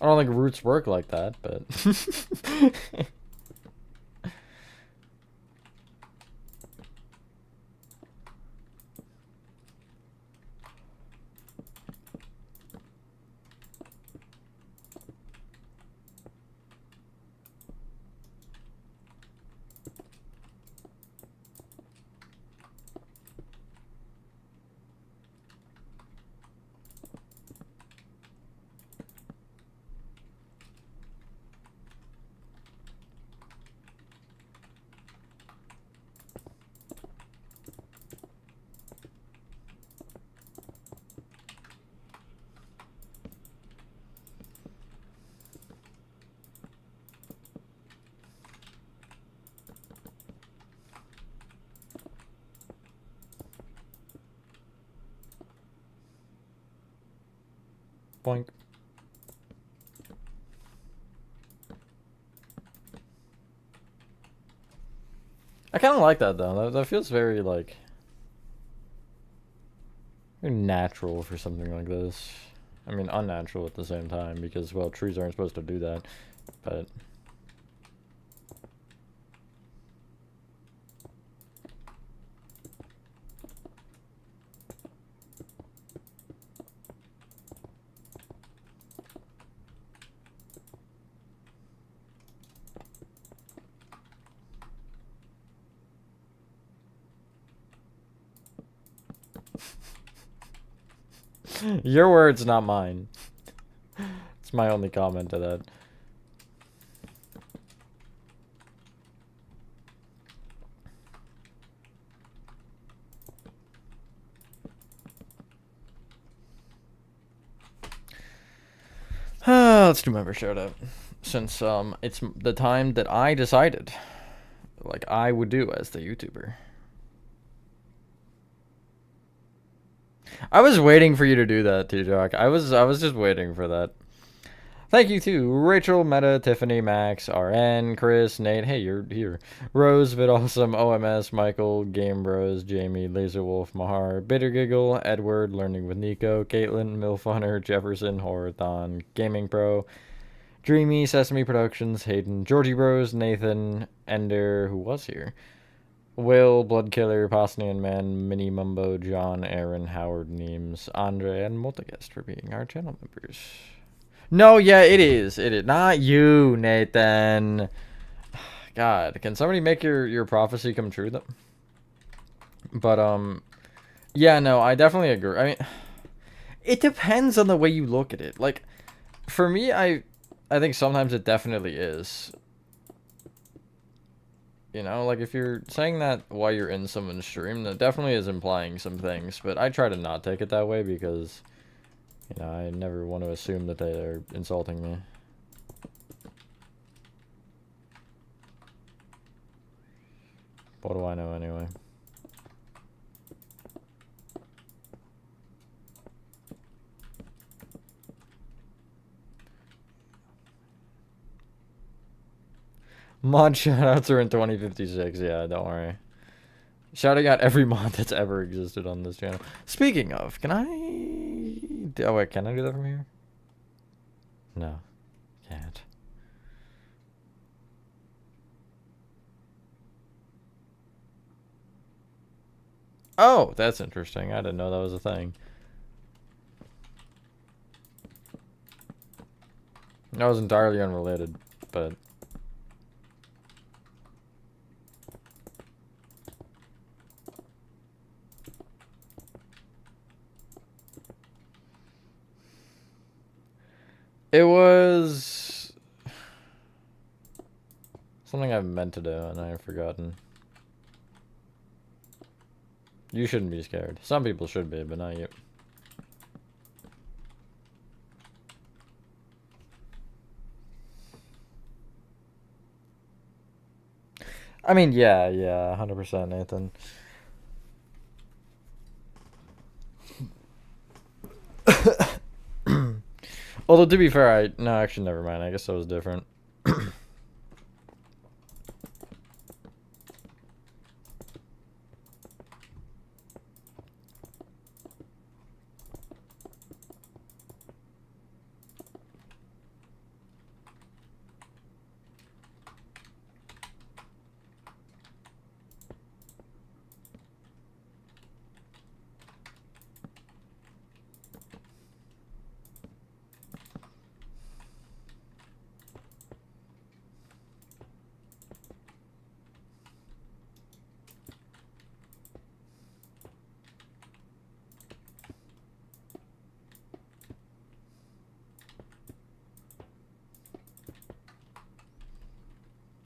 [SPEAKER 1] I don't think roots work like that, but... Boink. I kind of like that, though. That feels very, like... very natural for something like this. I mean, unnatural at the same time, because, well, trees aren't supposed to do that, but... Your words, not mine. It's my only comment to that. Let's do member shout out. Since it's the time that I decided, like I would do as the YouTuber. I was waiting for you to do that, T-Jock. I was just waiting for that. Thank you to Rachel, Meta, Tiffany, Max, RN, Chris, Nate. Hey, you're here. Rose, Vidawesome, OMS, Michael, Game Bros, Jamie, Laserwolf, Mahar, Bitter Giggle, Edward, Learning with Nico, Caitlin, Milfunner, Jefferson, Horathon, Gaming Pro, Dreamy, Sesame Productions, Hayden, Georgie Bros, Nathan, Ender, who was here, Will, Bloodkiller, Posnian Man, Mini Mumbo, John, Aaron, Howard, Neems, Andre, and Multigast for being our channel members. No, yeah, it is. It is. Not you, Nathan. God, can somebody make your prophecy come true, though? But, yeah, no, I definitely agree. I mean, it depends on the way you look at it. Like, for me, I think sometimes it definitely is. You know, like, if you're saying that while you're in someone's stream, that definitely is implying some things. But I try to not take it that way because... you know, I never want to assume that they are insulting me. What do I know anyway? Mod shoutouts are in 2056, yeah, don't worry. Shouting out every mod that's ever existed on this channel. Speaking of, can I... oh wait, can I do that from here? No, can't. Oh, that's interesting. I didn't know that was a thing. That was entirely unrelated, but... It was... something I meant to do, and I have forgotten. You shouldn't be scared. Some people should be, but not you. I mean, yeah, 100%, Nathan. Although, to be fair, no, actually, never mind. I guess that was different.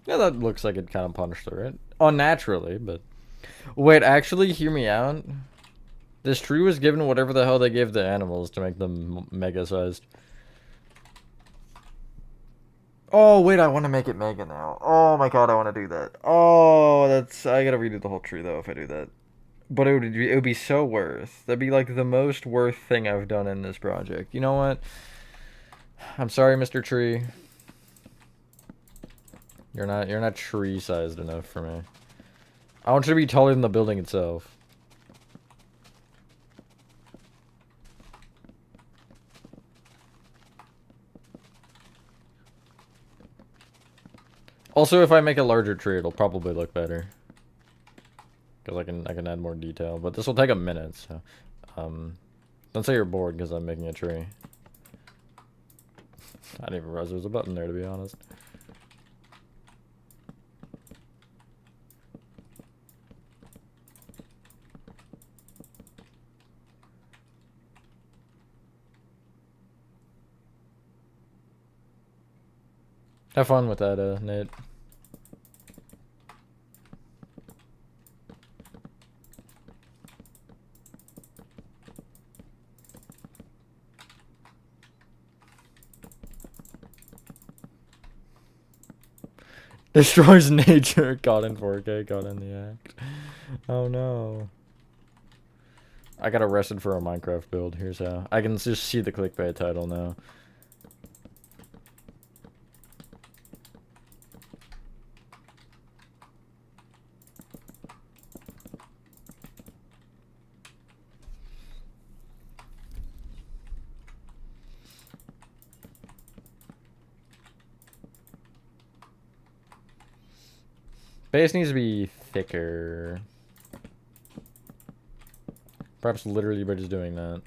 [SPEAKER 1] Yeah, that looks like it kind of punched through it. Unnaturally, but... Wait, actually, hear me out. This tree was given whatever the hell they gave the animals to make them mega-sized. Oh, wait, I want to make it mega now. Oh my god, I want to do that. Oh, that's... I gotta redo the whole tree, though, if I do that. But it would be so worth. That'd be, like, the most worth thing I've done in this project. You know what? I'm sorry, Mr. Tree. You're not tree-sized enough for me. I want you to be taller than the building itself. Also, if I make a larger tree, it'll probably look better. Because I can add more detail. But this will take a minute, so... Don't say you're bored because I'm making a tree. I didn't even realize there was a button there, to be honest. Have fun with that, Nate. Destroys nature. Got in 4K, got in the act. Oh no. I got arrested for a Minecraft build. Here's how. I can just see the clickbait title now. Base needs to be thicker. Perhaps literally by just doing that.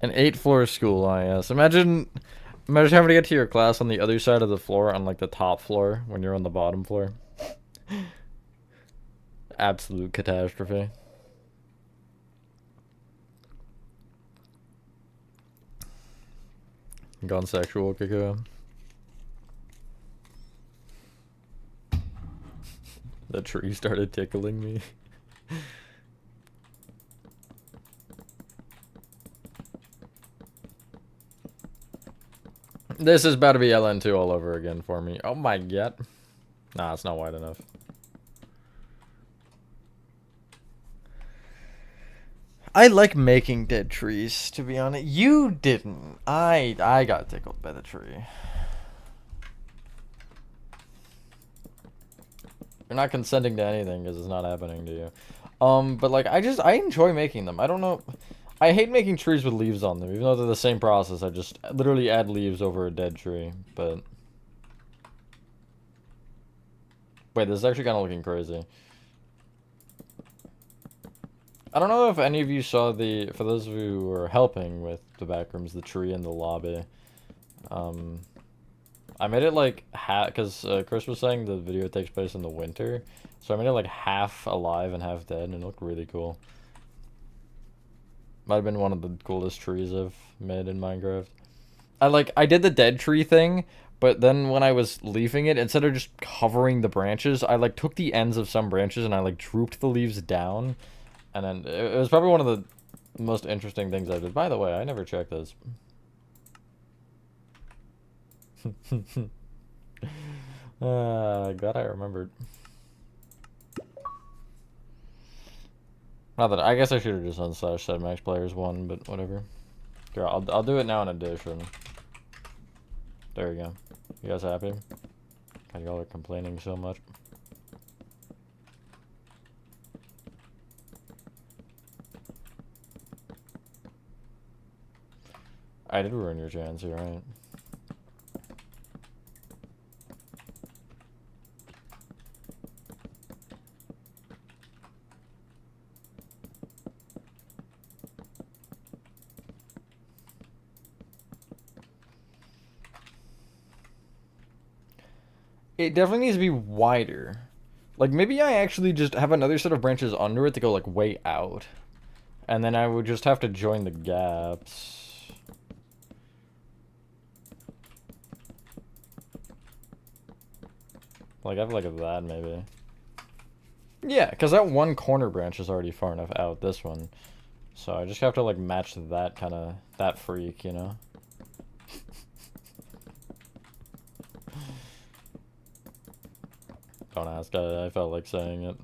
[SPEAKER 1] An 8-floor school, yes. Imagine having to get to your class on the other side of the floor on like the top floor when you're on the bottom floor. Absolute catastrophe. Gone sexual, Kiko. The tree started tickling me. This is about to be LN2 all over again for me. Oh my god. Nah, it's not wide enough. I like making dead trees, to be honest. You didn't. I got tickled by the tree. You're not consenting to anything because it's not happening to you. But like I enjoy making them. I don't know. I hate making trees with leaves on them, even though they're the same process. I just literally add leaves over a dead tree. But wait, this is actually kind of looking crazy. I don't know if any of you saw for those of you who are helping with the Backrooms, the tree in the lobby. I made it like because Chris was saying the video takes place in the winter, so I made it like half alive and half dead, and it looked really cool. Might have been one of the coolest trees I've made in Minecraft. I did the dead tree thing, but then when I was leafing it, instead of just covering the branches, I like took the ends of some branches and I like drooped the leaves down. And then it was probably one of the most interesting things I did. By the way, I never checked this. Glad I remembered. Not that I guess I should have just /said max players 1, but whatever. Here, I'll do it now in addition. There we go. You guys happy? God, y'all are complaining so much. I did ruin your chance here, right? It definitely needs to be wider. Like, maybe I actually just have another set of branches under it to go, like, way out. And then I would just have to join the gaps. Like, I feel like that, maybe. Yeah, because that one corner branch is already far enough out, this one. So I just have to, like, match that kind of, that freak, you know? Don't ask, I felt like saying it.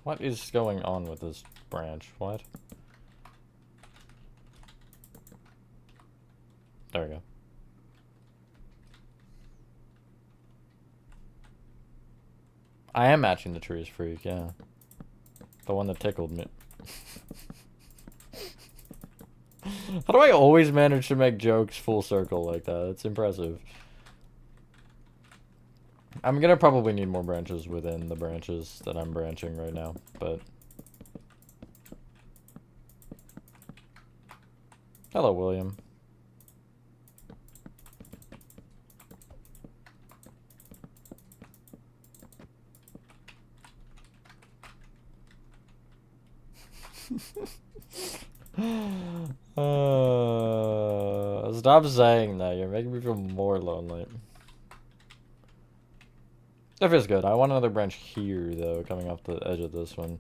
[SPEAKER 1] What is going on with this branch? What? There we go. I am matching the trees freak, yeah. The one that tickled me. How do I always manage to make jokes full circle like that? It's impressive. I'm gonna probably need more branches within the branches that I'm branching right now, but... Hello, William. Stop saying that. You're making me feel more lonely. That feels good. I want another branch here, though, coming off the edge of this one.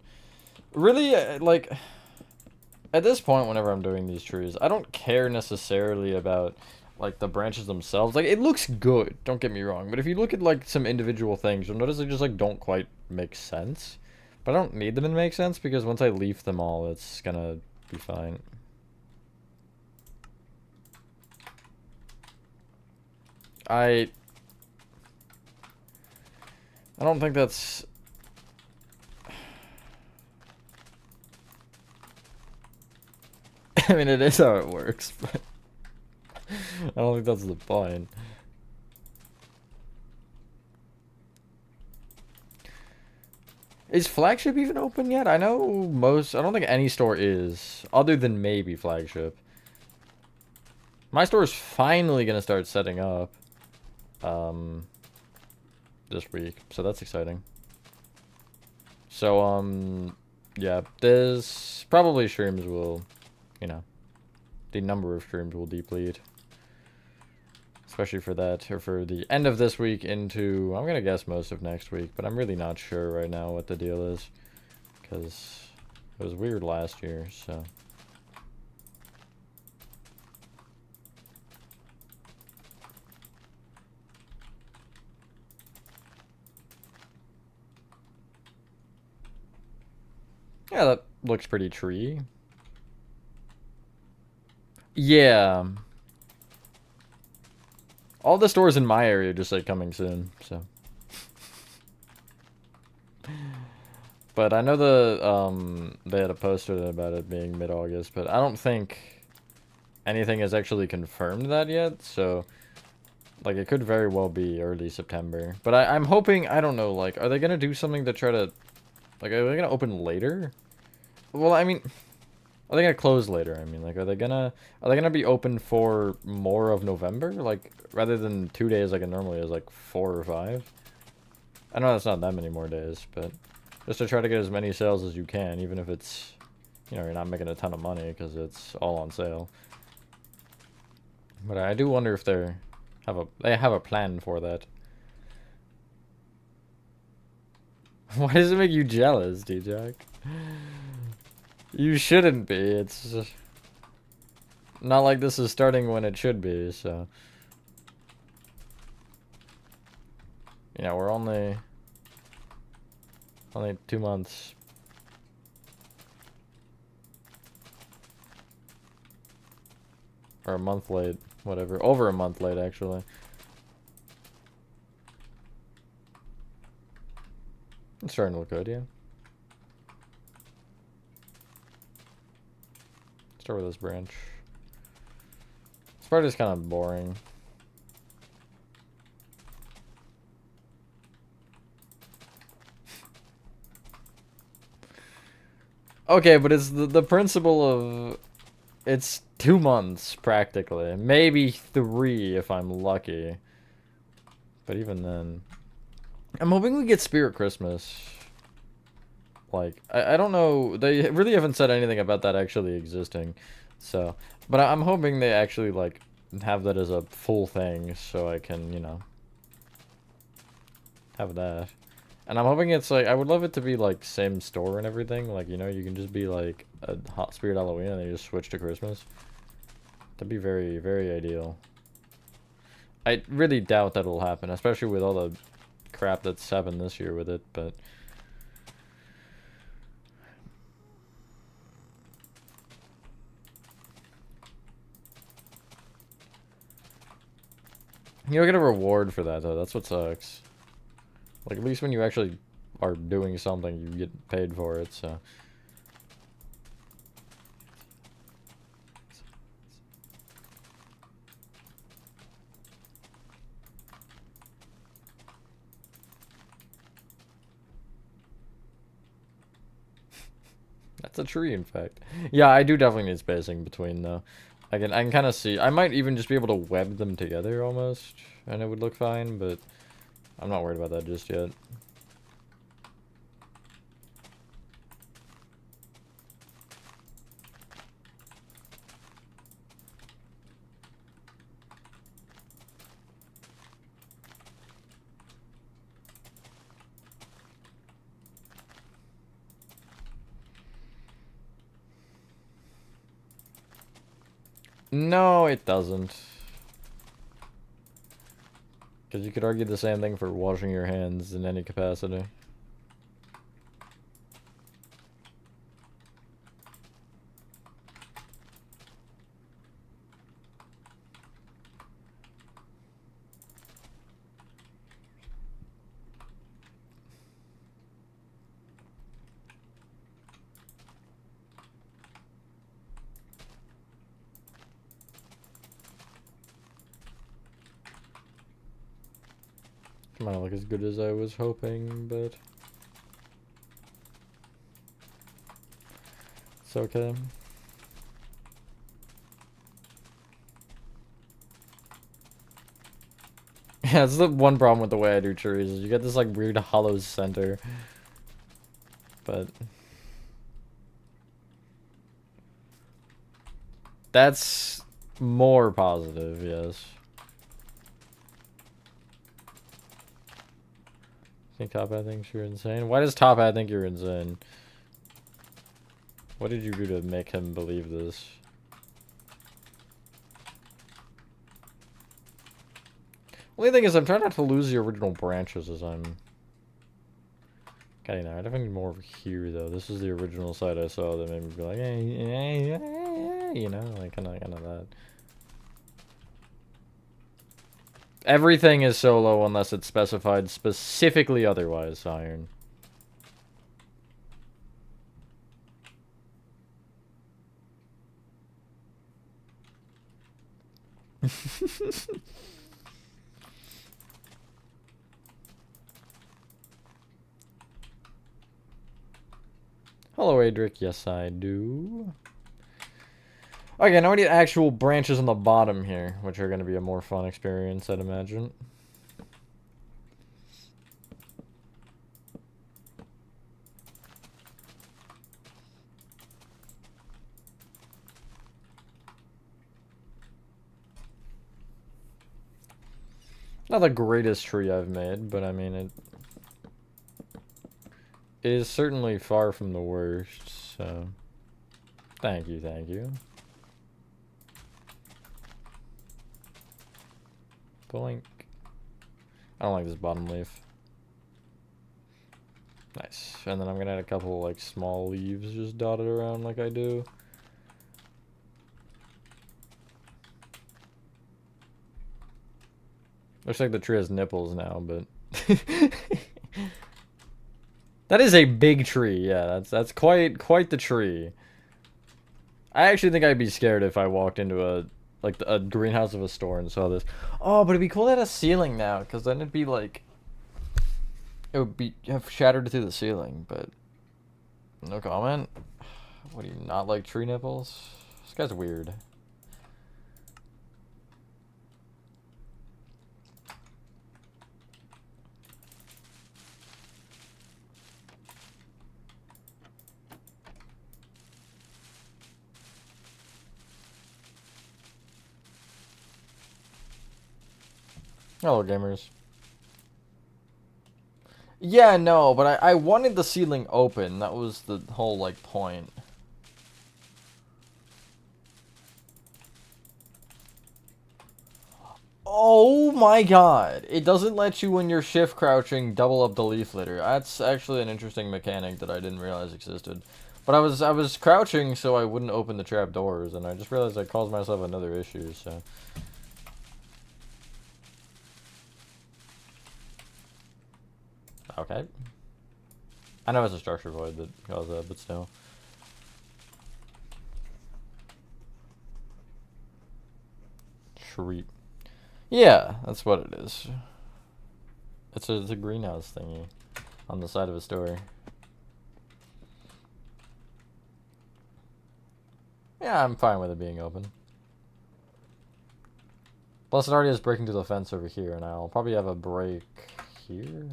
[SPEAKER 1] Really, like, at this point, whenever I'm doing these trees, I don't care necessarily about, like, the branches themselves. Like, it looks good, don't get me wrong. But if you look at, like, some individual things, you'll notice they just, like, don't quite make sense. But I don't need them to make sense, because once I leaf them all, it's gonna be fine. I don't think that's... I mean, it is how it works, but... I don't think that's the point. Is Flagship even open yet? I know I don't think any store is, other than maybe Flagship. My store is finally gonna start setting up. This week, so that's exciting. So, yeah, this probably streams will, you know, the number of streams will deplete. Especially for that, or for the end of this week into, I'm gonna guess most of next week, but I'm really not sure right now what the deal is. Because it was weird last year, so... Yeah, that looks pretty tree. Yeah. All the stores in my area just say coming soon, so. But I know they had a poster about it being mid-August, but I don't think anything has actually confirmed that yet, so like it could very well be early September. But I'm hoping, I don't know, like are they gonna do something to try to like are they gonna open later? Well, I mean, are they gonna close later? I mean, like are they gonna be open for more of November? Like rather than 2 days like it normally is, like 4 or 5? I know that's not that many more days, but just to try to get as many sales as you can, even if it's, you know, you're not making a ton of money because it's all on sale. But I do wonder if they have a plan for that. Why does it make you jealous, D-Jack? You shouldn't be. It's not like this is starting when it should be, so. You know, we're only 2 months. Or a month late, whatever. Over a month late, actually. It's starting to look good, yeah. Start with this branch. This part is kind of boring. Okay, but it's the principle of it's 2 months practically, maybe 3 if I'm lucky. But even then, I'm hoping we get Spirit Christmas. Like I don't know, they really haven't said anything about that actually existing. So, but I'm hoping they actually like have that as a full thing so I can, you know, have that. And I'm hoping it's like, I would love it to be like same store and everything. Like, you know, you can just be like a Hot Spirit Halloween and then you just switch to Christmas. That'd be very, very ideal. I really doubt that'll happen, especially with all the crap that's happened this year with it, but. You'll get a reward for that though, that's what sucks. Like, at least when you actually are doing something, you get paid for it, so. That's a tree, in fact. Yeah, I do definitely need spacing between, though. I can kind of see. I might even just be able to web them together, almost, and it would look fine, but I'm not worried about that just yet. No, it doesn't. Because you could argue the same thing for washing your hands in any capacity. Might not look as good as I was hoping, but it's okay. Yeah, that's the one problem with the way I do trees, is you get this like weird hollow center. But that's more positive, yes. Think Top Hat thinks you're insane? Why does Top Hat think you're insane? What did you do to make him believe this? Only thing is, I'm trying not to lose the original branches as I'm Okay, now I definitely need more over here though. This is the original site I saw that made me be like, hey, you know, like kind of that. Everything is solo unless it's specified specifically otherwise, Iron. Hello, Adric. Yes, I do. Okay, now we need actual branches on the bottom here, which are going to be a more fun experience, I'd imagine. Not the greatest tree I've made, but I mean, it is certainly far from the worst, so... Thank you, thank you. Blink. I don't like this bottom leaf. Nice. And then I'm gonna add a couple, like, small leaves just dotted around like I do. Looks like the tree has nipples now, but... That is a big tree, yeah, that's quite the tree. I actually think I'd be scared if I walked into a greenhouse of a store and saw this. Oh, but it'd be cool to have a ceiling now, because then it'd be like... It would be have shattered through the ceiling, but... No comment? What, do you not like tree nipples? This guy's weird. Hello, gamers. Yeah, no, but I wanted the ceiling open. That was the whole, like, point. Oh my god. It doesn't let you, when you're shift crouching, double up the leaf litter. That's actually an interesting mechanic that I didn't realize existed. But I was crouching so I wouldn't open the trap doors, and I just realized I caused myself another issue, so... Okay. I know it's a structure void that caused that, but still. Treat. Yeah, that's what it is. It's a greenhouse thingy on the side of a store. Yeah, I'm fine with it being open. Plus, it already is breaking through the fence over here, and I'll probably have a break here.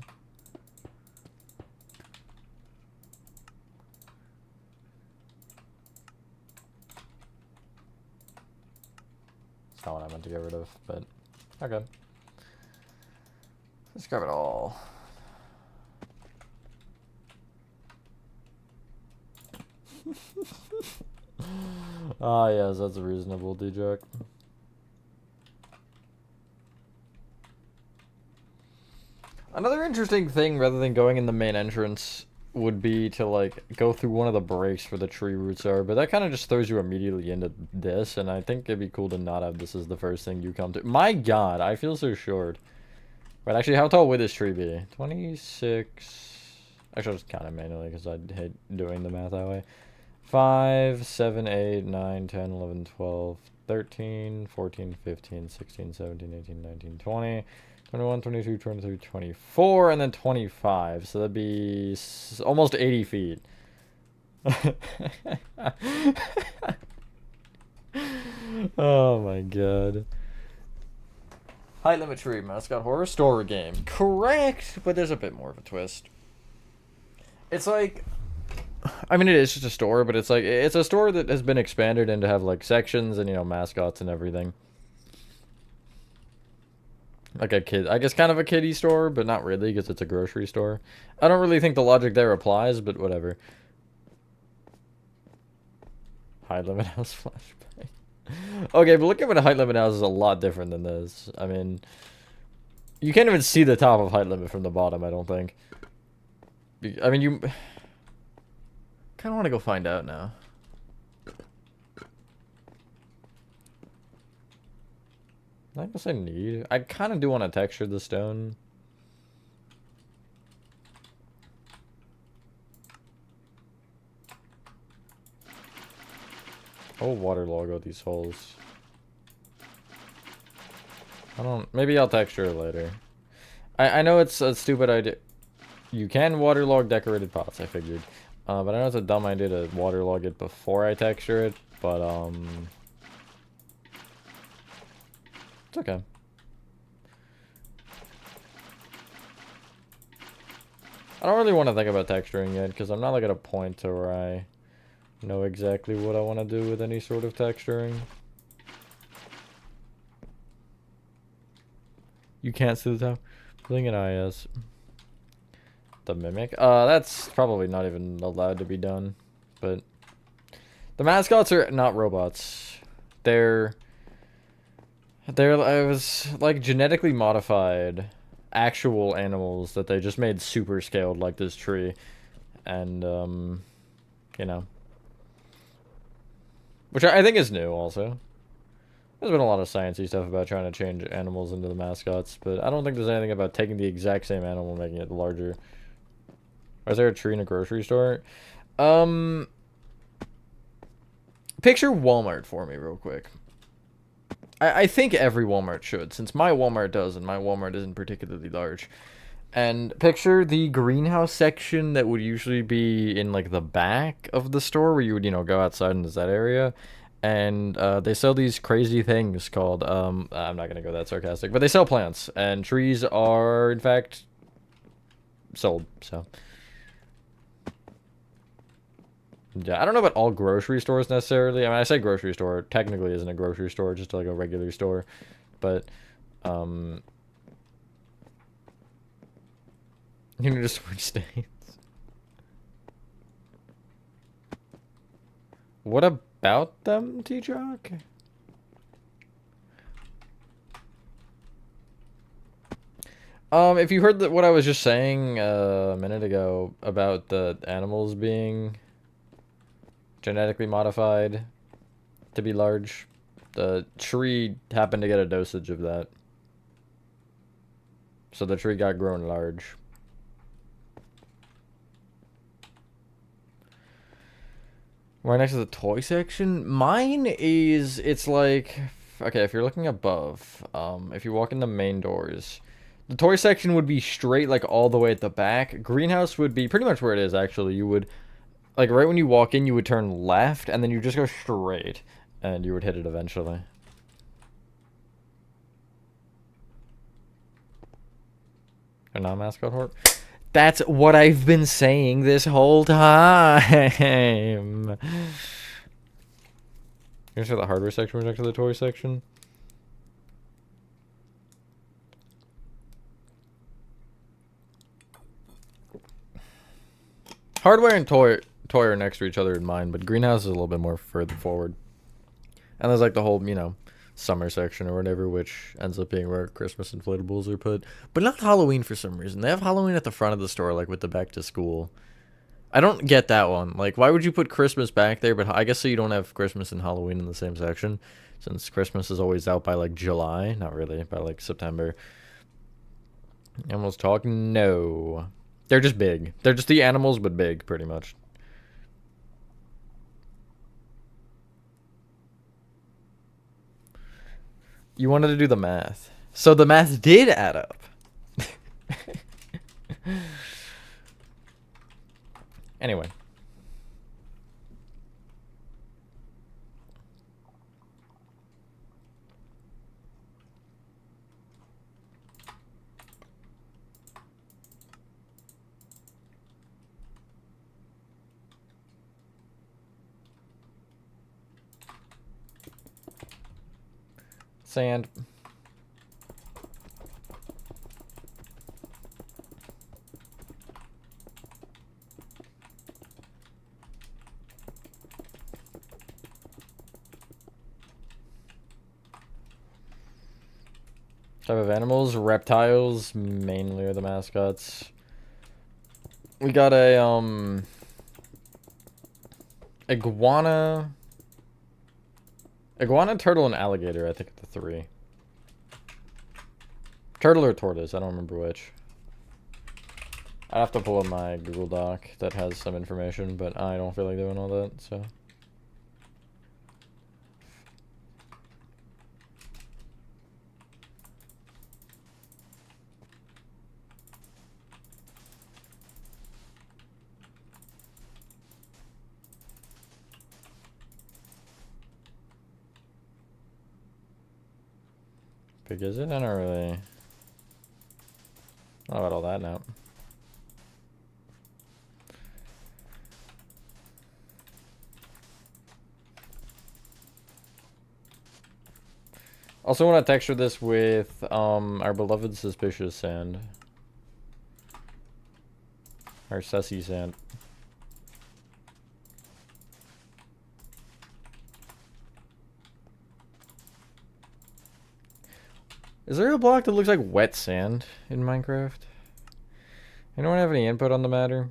[SPEAKER 1] That's not what I meant to get rid of, but okay. Let's grab it all. Ah, yes, that's reasonable, D-Jack. Another interesting thing, rather than going in the main entrance, would be to, like, go through one of the breaks where the tree roots are, but that kind of just throws you immediately into this, and I think it'd be cool to not have this as the first thing you come to. My god, I feel so short. Right, actually, how tall would this tree be? 26... Actually, I'll just count it manually, because I hate doing the math that way. 5, 7, 8, 9, 10, 11, 12, 13, 14, 15, 16, 17, 18, 19, 20... 21, 22, 23, 24, and then 25. So that'd be almost 80 feet. Oh my god. Height limit tree, Mascot horror store game. Correct, but there's a bit more of a twist. It's like... I mean, it is just a store, but it's like... It's a store that has been expanded into have, like, sections and, you know, mascots and everything. Like a kid, I guess kind of a kiddie store, but not really, because it's a grocery store. I don't really think the logic there applies, but whatever. Height limit house flashback. Okay, but look at what a height limit house is a lot different than this. I mean, you can't even see the top of height limit from the bottom, I don't think. I mean, you kind of want to go find out now. I guess I need. I kind of do want to texture the stone. I'll waterlog out these holes. I don't. Maybe I'll texture it later. I know it's a stupid idea. You can waterlog decorated pots. I figured, but I know it's a dumb idea to waterlog it before I texture it. But it's okay. I don't really want to think about texturing yet because I'm not like at a point to where I know exactly what I want to do with any sort of texturing. You can't see the top. Bling and IS. The mimic. That's probably not even allowed to be done. But the mascots are not robots. They're I was like genetically modified actual animals that they just made super scaled like this tree. And you know. Which I think is new also. There's been a lot of sciencey stuff about trying to change animals into the mascots, but I don't think there's anything about taking the exact same animal and making it larger. Is there a tree in a grocery store? Picture Walmart for me real quick. I think every Walmart should, since my Walmart does, and my Walmart isn't particularly large. And picture the greenhouse section that would usually be in like the back of the store where you would, you know, go outside into that area. And they sell these crazy things called, I'm not going to go that sarcastic, but they sell plants. And trees are, in fact, sold, so. Yeah, I don't know about all grocery stores necessarily. I mean, I say grocery store. Technically isn't a grocery store, just like a regular store. But, you need to switch states. What about them, T-Jock? If you heard what I was just saying a minute ago about the animals being genetically modified to be large, the tree happened to get a dosage of that. So the tree got grown large. Right next to the toy section. Mine is, it's like, okay, if you're looking above, if you walk in the main doors, the toy section would be straight, like, all the way at the back. Greenhouse would be pretty much where it is, actually. You would, like, right when you walk in, you would turn left, and then you just go straight, and you would hit it eventually. Or not mascot hort? That's what I've been saying this whole time. Here's the hardware section next to the toy section. Hardware and toy are next to each other in mine, but greenhouse is a little bit more further forward. And there's like the whole, you know, summer section or whatever, which ends up being where Christmas inflatables are put. But not Halloween for some reason. They have Halloween at the front of the store, like with the back to school. I don't get that one. Like, why would you put Christmas back there? But I guess so you don't have Christmas and Halloween in the same section, since Christmas is always out by like July. Not really, by like September. Animals talk? No. They're just big. They're just the animals, but big, pretty much. You wanted to do the math. So the math did add up. Anyway. Sand. Type of animals, reptiles mainly are the mascots. We got a iguana, turtle, and alligator. I think the 3. Turtle or tortoise? I don't remember which. I have to pull up my Google Doc that has some information, but I don't feel like doing all that, so. Big is it? I don't really. Not about all that now. Also want to texture this with our beloved suspicious sand. Our sussy sand. Is there a block that looks like wet sand in Minecraft? Anyone have any input on the matter?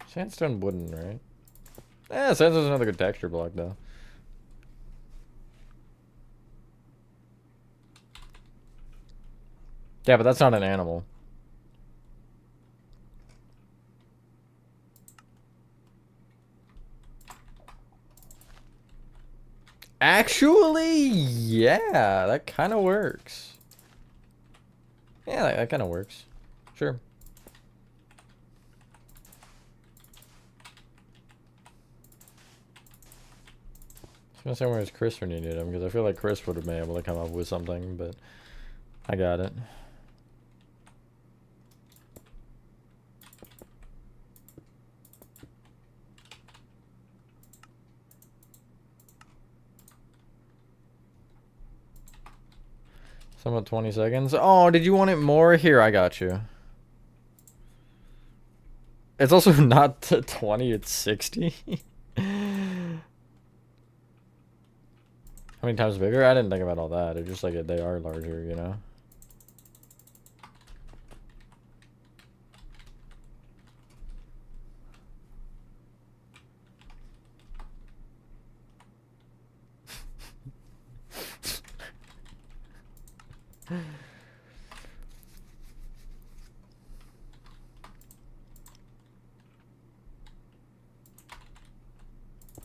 [SPEAKER 1] Sandstone wooden, right? Sandstone's another good texture block though. Yeah, but that's not an animal. Actually, yeah, that kind of works. Yeah, that kind of works. Sure. I was gonna say where's Chris when you need him, because I feel like Chris would have been able to come up with something, but I got it. Somewhat 20 seconds. Oh, did you want it more? Here, I got you. It's also not 20, it's 60. How many times bigger? I didn't think about all that. It's just like they are larger, you know?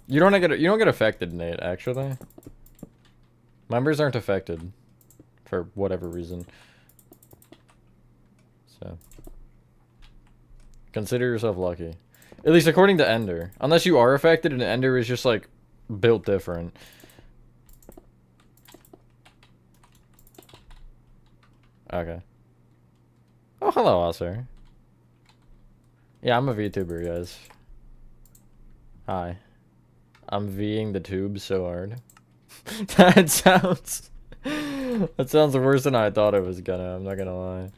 [SPEAKER 1] You don't get affected, Nate, actually. Members aren't affected for whatever reason. So consider yourself lucky. At least according to Ender. Unless you are affected and Ender is just like built different. Okay. Oh, hello, Osir. Yeah, I'm a VTuber, guys. Hi. I'm Ving the tube so hard. That sounds worse than I thought it was gonna, I'm not gonna lie.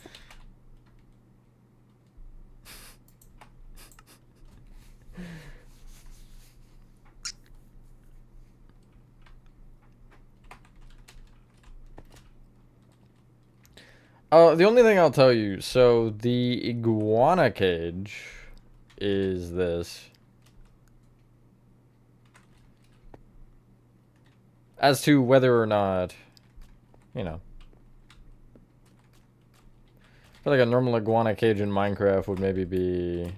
[SPEAKER 1] Oh, the only thing I'll tell you, so the iguana cage is this. As to whether or not, you know. I feel like a normal iguana cage in Minecraft would maybe be...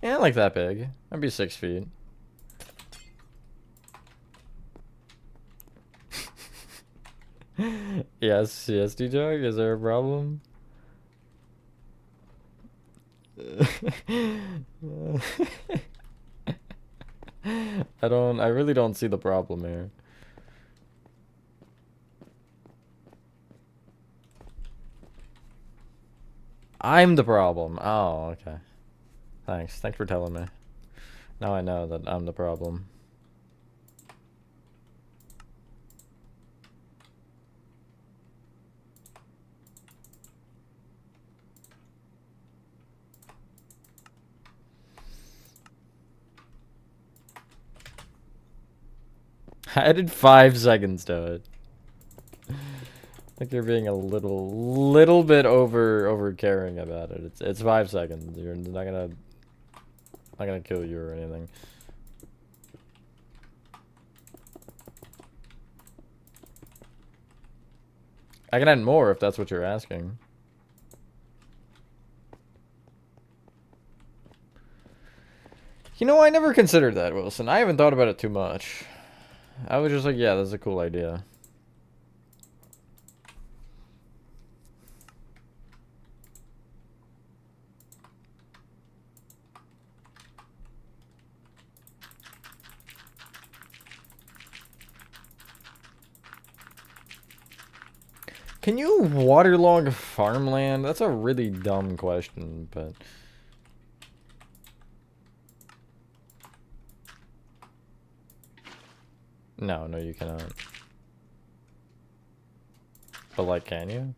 [SPEAKER 1] yeah, like that big. That'd be 6 feet. Yes, D-Jog, is there a problem? I really don't see the problem here. I'm the problem. Oh, okay. Thanks for telling me. Now I know that I'm the problem. I added 5 seconds to it. think you're being a little bit over caring about it. It's 5 seconds. You're not gonna kill you or anything. I can add more if that's what you're asking. You know, I never considered that, Wilson. I haven't thought about it too much. I was just like, yeah, that's a cool idea. Can you waterlog farmland? That's a really dumb question, but... No, you cannot. But, like, can you?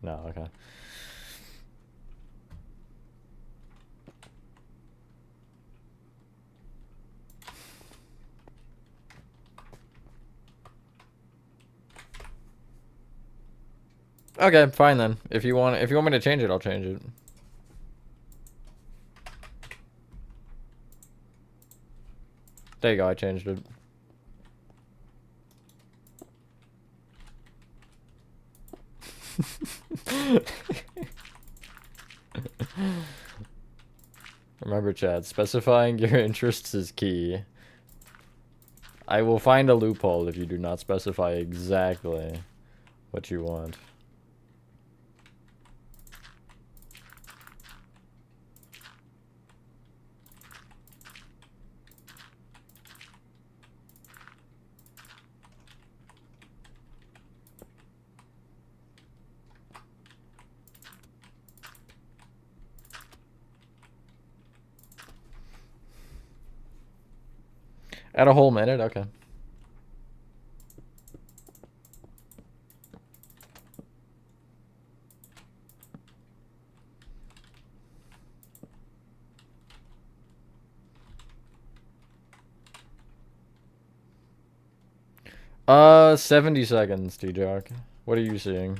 [SPEAKER 1] No, okay. Okay, fine then. If you want me to change it, I'll change it. There you go, I changed it. Remember, Chad, specifying your interests is key. I will find a loophole if you do not specify exactly what you want. At a whole minute? Okay. Uh, 70 seconds, T-Jock. What are you seeing?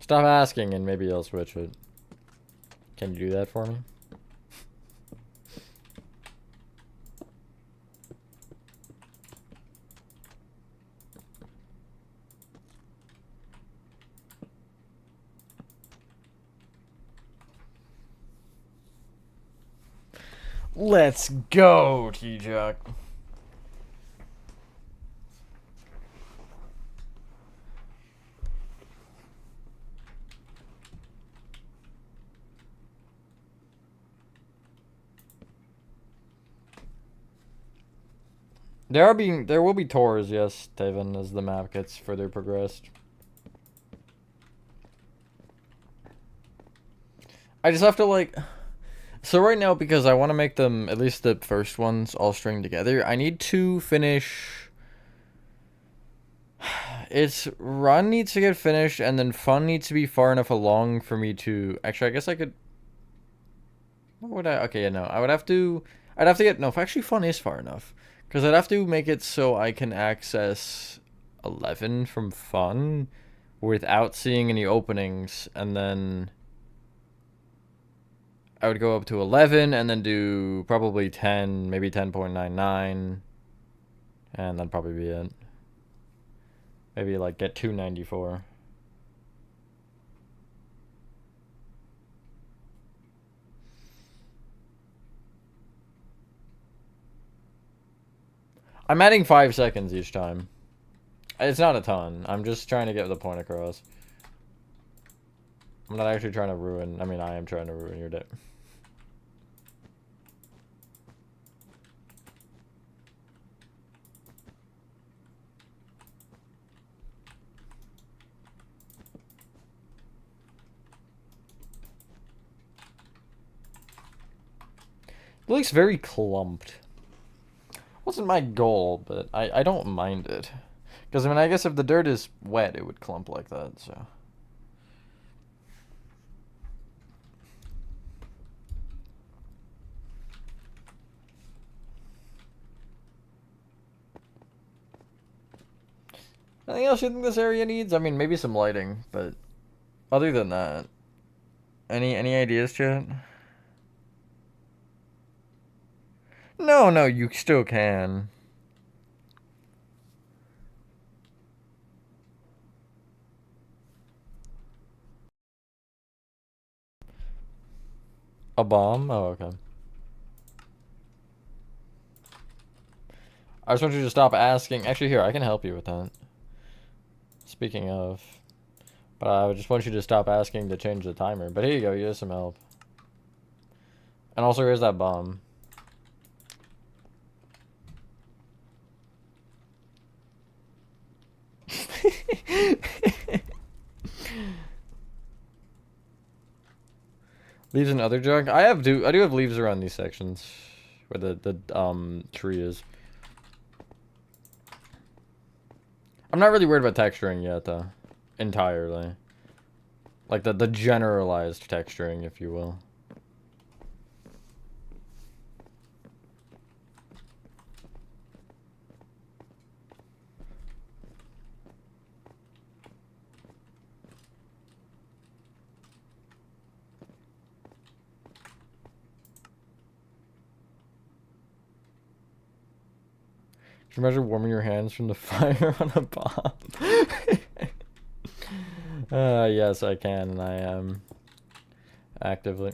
[SPEAKER 1] Stop asking and maybe I'll switch it. Can you do that for me? Let's go, T-Jock. There will be tours, yes, Taven, as the map gets further progressed. I just have to, like... So right now, because I want to make them, at least the first ones, all string together, I need to finish... It's run needs to get finished, and then fun needs to be far enough along for me to... Actually, I guess I could... What would I... Okay, yeah, no. I'd have to get... No, actually, fun is far enough. Because I'd have to make it so I can access 11 from fun without seeing any openings, and then... I would go up to 11 and then do probably 10, maybe 10.99, and that'd probably be it. Maybe like get 294. I'm adding 5 seconds each time. It's not a ton. I'm just trying to get the point across. I'm not actually trying to ruin... I mean, I am trying to ruin your day. It looks very clumped. Wasn't my goal, but I don't mind it. Because, I mean, I guess if the dirt is wet, it would clump like that, so... Anything else you think this area needs? I mean, maybe some lighting, but other than that, any ideas, Chet? No, no, you still can. A bomb? Oh, okay. I just want you to stop asking. Actually, here, I can help you with that. Speaking of. But I just want you to stop asking to change the timer. But here you go, you have some help. And also, here's that bomb. Leaves and other junk? I do have leaves around these sections. Where the tree is. I'm not really worried about texturing yet, though. Entirely. Like the generalized texturing, if you will. Can you imagine warming your hands from the fire on a bomb? Yes, I can, and I am actively.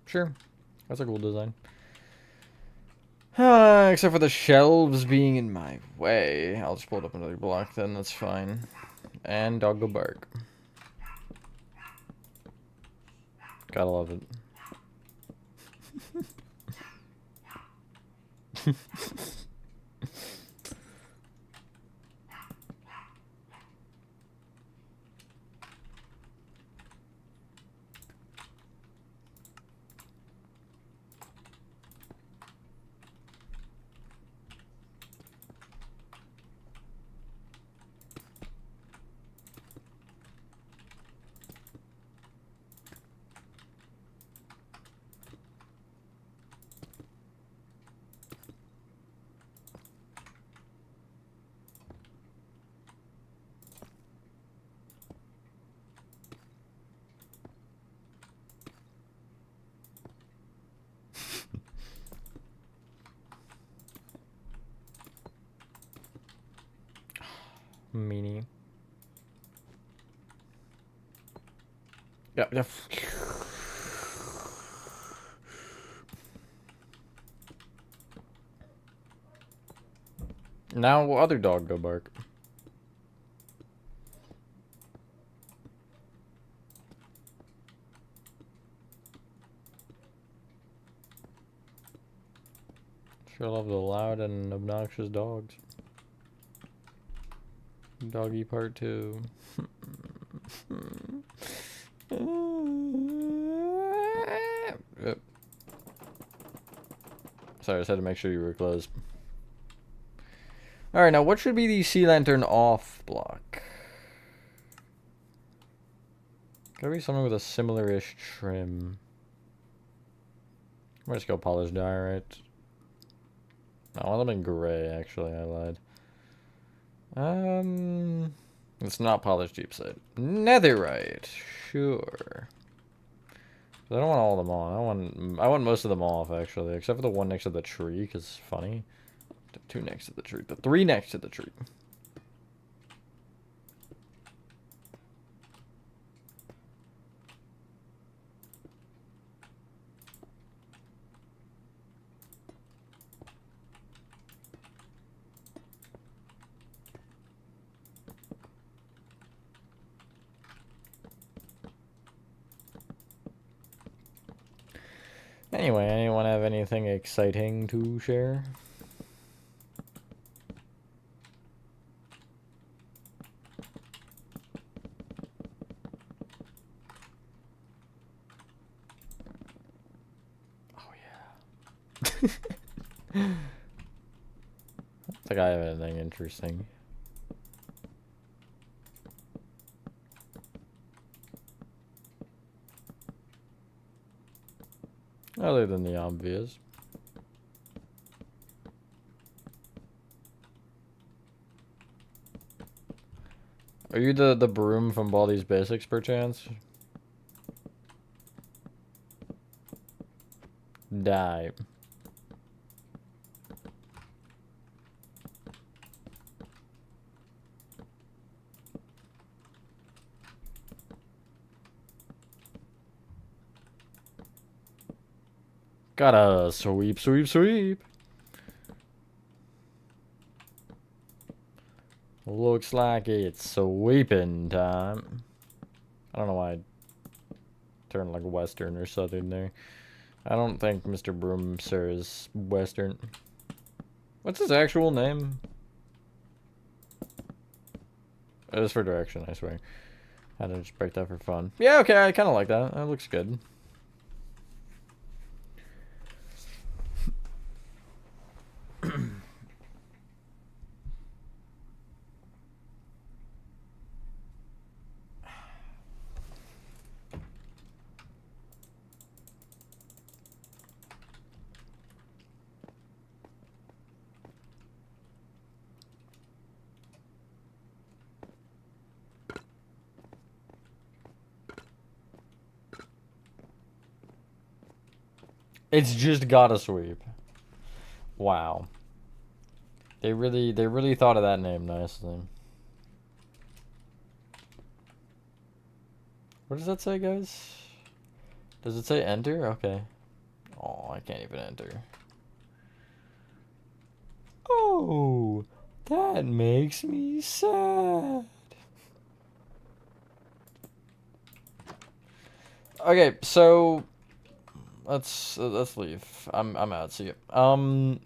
[SPEAKER 1] Sure. That's a cool design. Except for the shelves being in my way. I'll just pull it up another block then, that's fine. And doggo bark. Gotta love it. Meanie. Yeah. Now other dog go bark. Sure love the loud and obnoxious dogs. Doggy part 2. Yep. Sorry, I just had to make sure you were closed. Alright, now what should be the sea lantern off block? Gotta be something with a similar-ish trim. Might just go polished diorite. No, I want them in gray, actually, I lied. It's not polished deep set. Netherite, sure. I don't want all of them on. I want most of them off, actually, except for the one next to the tree, because it's funny. The 2 next to the tree. The 3 next to the tree. Anyway, anyone have anything exciting to share? I don't think I have anything interesting. Other than the obvious. Are you the broom from Baldi's Basics, perchance? Die. Gotta sweep, sweep, sweep. Looks like it's sweeping time. I don't know why I turned like Western or Southern there. I don't think Mr. Broom, sir, is Western. What's his actual name? It was for direction, I swear. I had to just break that for fun. Yeah, okay, I kind of like that. That looks good. It's just gotta sweep. Wow. They really thought of that name nicely. What does that say, guys? Does it say enter? Okay. Oh, I can't even enter. Oh, that makes me sad. Okay, so let's leave. I'm out. See you. Trying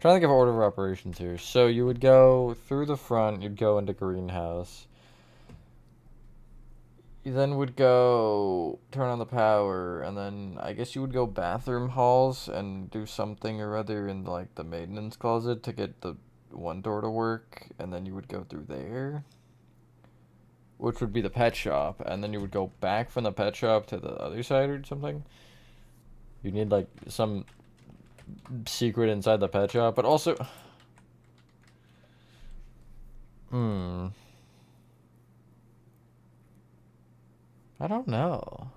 [SPEAKER 1] to think of order of operations here. So you would go through the front, you'd go into greenhouse. You then would go turn on the power, and then I guess you would go bathroom halls and do something or other in like the maintenance closet to get the one door to work, and then you would go through there, which would be the pet shop, and then you would go back from the pet shop to the other side or something. You need like some secret inside the pet shop, but also I don't know.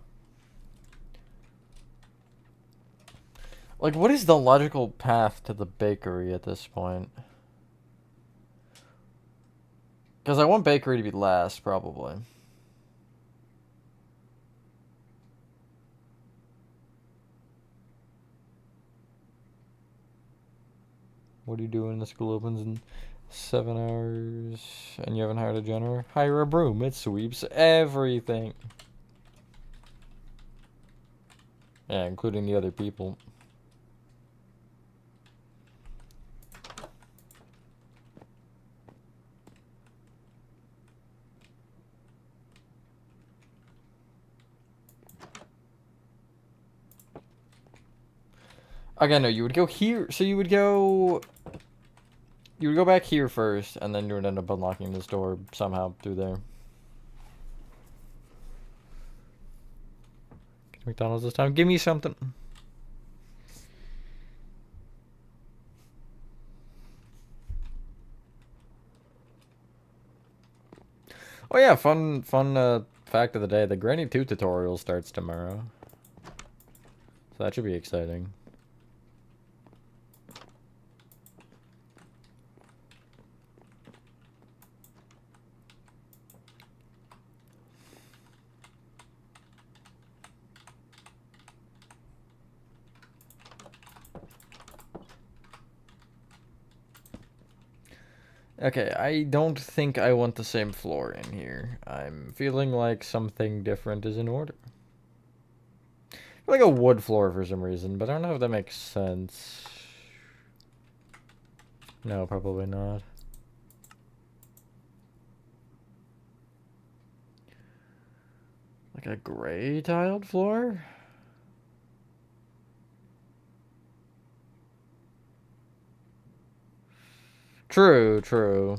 [SPEAKER 1] Like, what is the logical path to the bakery at this point? Because I want bakery to be last, probably. What are you doing? The school opens in 7 hours, and you haven't hired a janitor? Hire a broom. It sweeps everything. Yeah, including the other people. Again, no, you would go here. So you would go back here first, and then you would end up unlocking this door somehow through there. Get to McDonald's this time. Give me something. Oh yeah, fun fact of the day. The Granny 2 tutorial starts tomorrow. So that should be exciting. Okay, I don't think I want the same floor in here. I'm feeling like something different is in order. I feel like a wood floor for some reason, but I don't know if that makes sense. No, probably not. Like a gray tiled floor? True, true.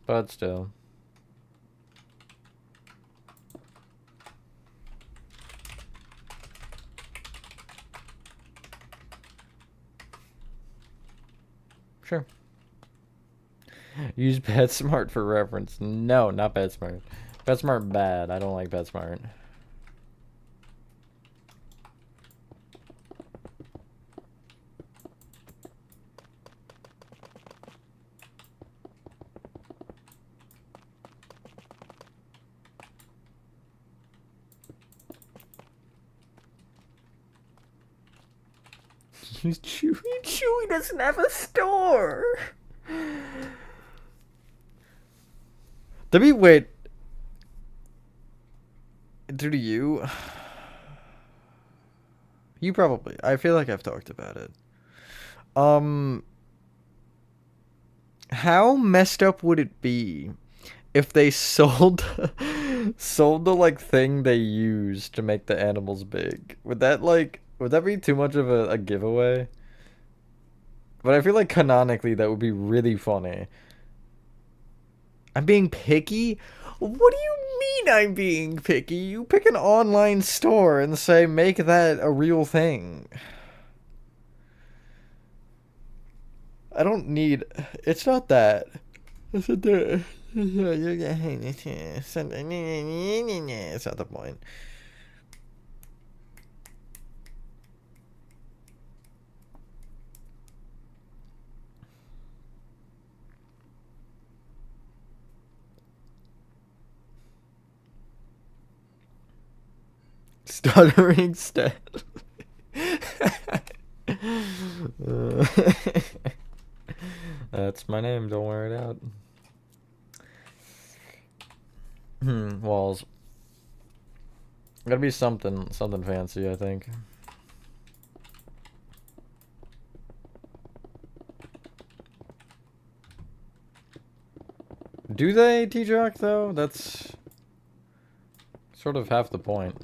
[SPEAKER 1] But still. Sure. Use PetSmart for reference. No, not PetSmart. PetSmart bad. I don't like PetSmart. Chewy. Chewy doesn't have a store. Wait. Do you? You probably. I feel like I've talked about it. How messed up would it be if they sold sold the like thing they use to make the animals big? Would that be too much of a giveaway? But I feel like canonically that would be really funny. I'm being picky? What do you mean I'm being picky? You pick an online store and say make that a real thing. I don't need. It's not that. It's not the point. Stuttering stat. That's my name, don't wear it out. Walls. Gotta be something fancy, I think. Do they, T-Jock, though? That's sort of half the point.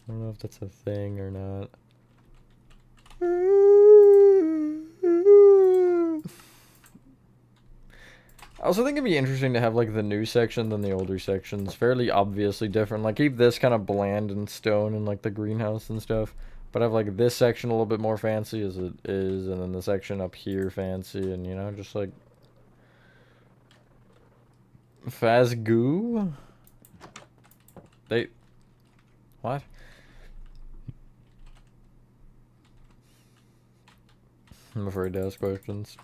[SPEAKER 1] I don't know if that's a thing or not. I also think it'd be interesting to have like the new section than the older sections. Fairly obviously different. Like keep this kind of bland and stone and like the greenhouse and stuff. But have like this section a little bit more fancy as it is, and then the section up here fancy, and you know, just like Fazgoo? What? I'm afraid to ask questions.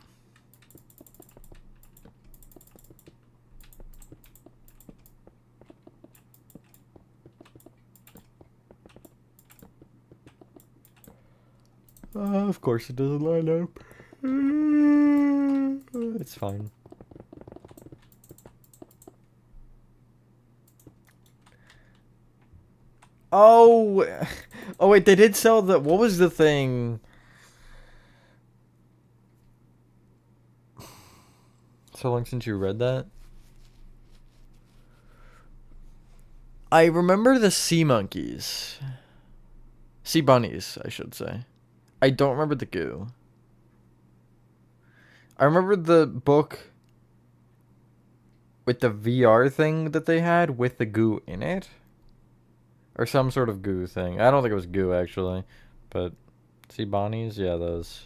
[SPEAKER 1] Of course it doesn't line up. It's fine. Oh, oh wait, they did sell the. What was the thing? So long since you read that. I remember the sea monkeys. Sea bunnies, I should say. I don't remember the goo. I remember the book with the VR thing that they had with the goo in it. Or some sort of goo thing. I don't think it was goo, actually. But sea bunnies? Yeah, those.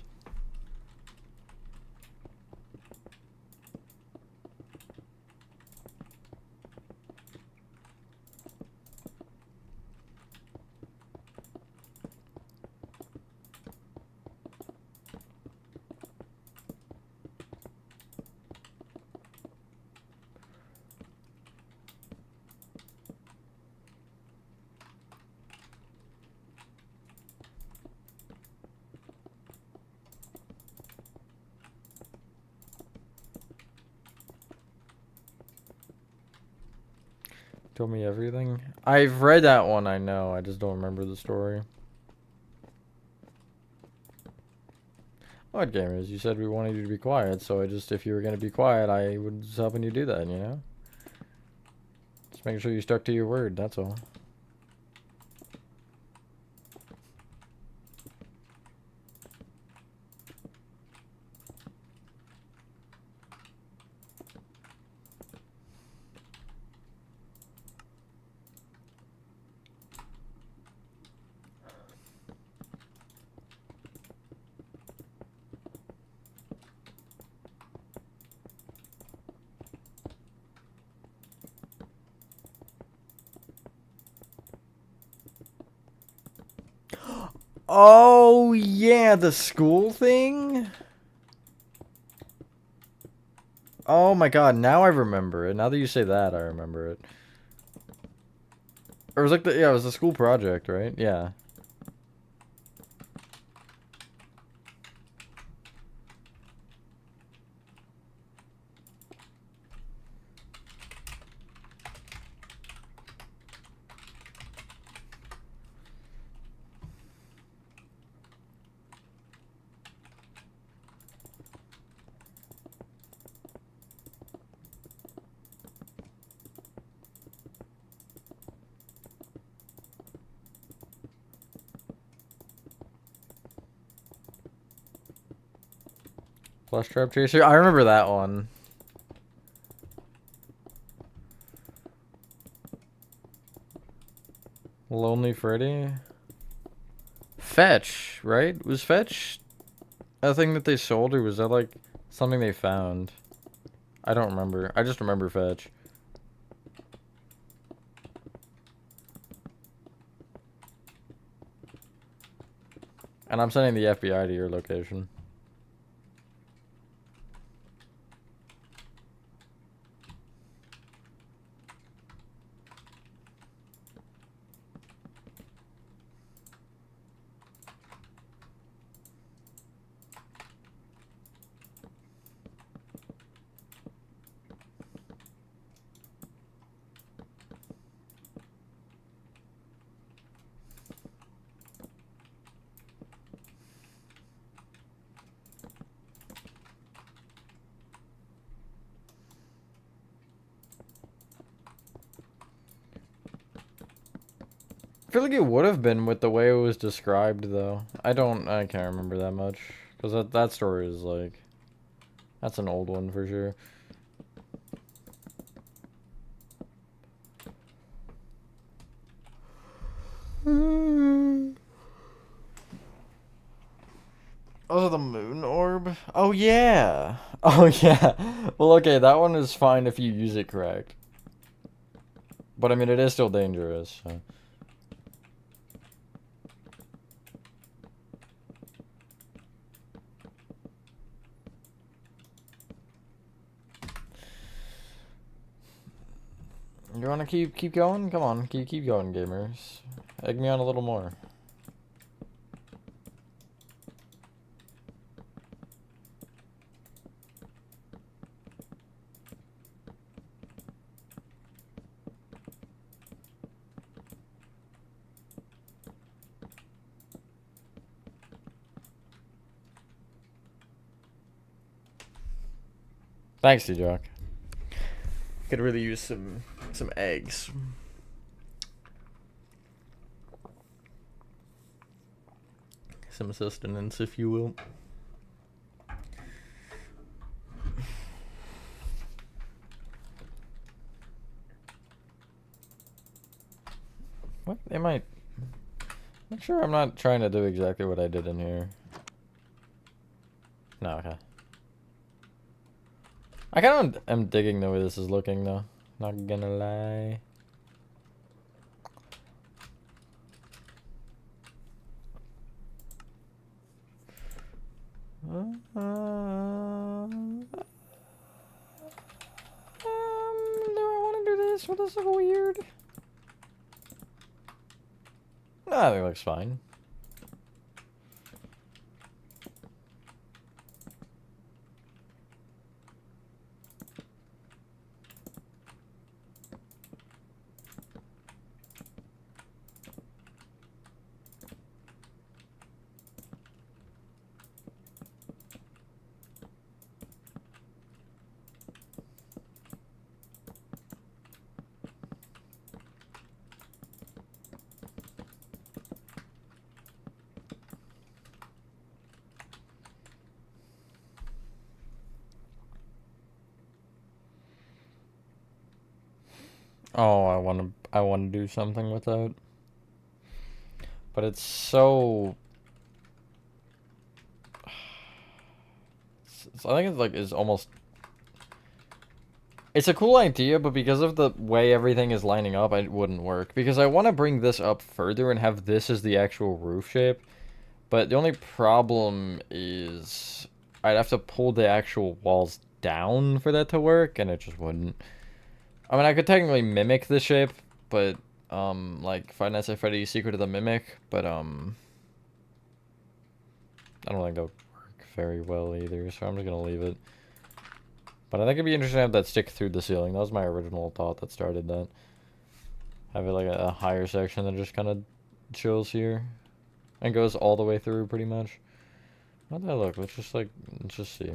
[SPEAKER 1] Told me everything. I've read that one, I know. I just don't remember the story. What gamers? You said we wanted you to be quiet, so if you were going to be quiet, I was helping you do that, you know? Just making sure you stuck to your word, that's all. Oh, yeah, the school thing? Oh my god, now I remember it. Now that you say that, I remember it. Or it was like the, yeah, it was the school project, right? Yeah. Flush Trap Chaser? I remember that one. Lonely Freddy? Fetch, right? Was Fetch a thing that they sold, or was that like something they found? I don't remember. I just remember Fetch. And I'm sending the FBI to your location. I feel like it would have been with the way it was described, though. I can't remember that much. Because that story is like, that's an old one for sure. Oh, the moon orb? Oh, yeah. Oh, yeah. Well, okay, that one is fine if you use it correct. But, I mean, it is still dangerous, so. You wanna keep going? Come on, keep going, gamers. Egg me on a little more. Thanks, D-Jock. Could really use some eggs. Some sustenance, if you will. What? They might... I'm sure I'm not trying to do exactly what I did in here. No, okay. I kind of am digging the way this is looking, though. Not gonna lie. Do I want to do this? Will this look weird? No, I think it looks fine. Oh, I want to do something with that. But it's so... I think it's like, is almost... It's a cool idea, but because of the way everything is lining up, it wouldn't work. Because I want to bring this up further and have this as the actual roof shape. But the only problem is I'd have to pull the actual walls down for that to work, and it just wouldn't. I mean, I could technically mimic the shape, but, like Five Nights at Freddy's Secret of the Mimic, but, I don't think that would work very well either, so I'm just gonna leave it. But I think it'd be interesting to have that stick through the ceiling. That was my original thought that started that. Have it like a higher section that just kind of chills here. And goes all the way through, pretty much. How'd that look? Let's just see.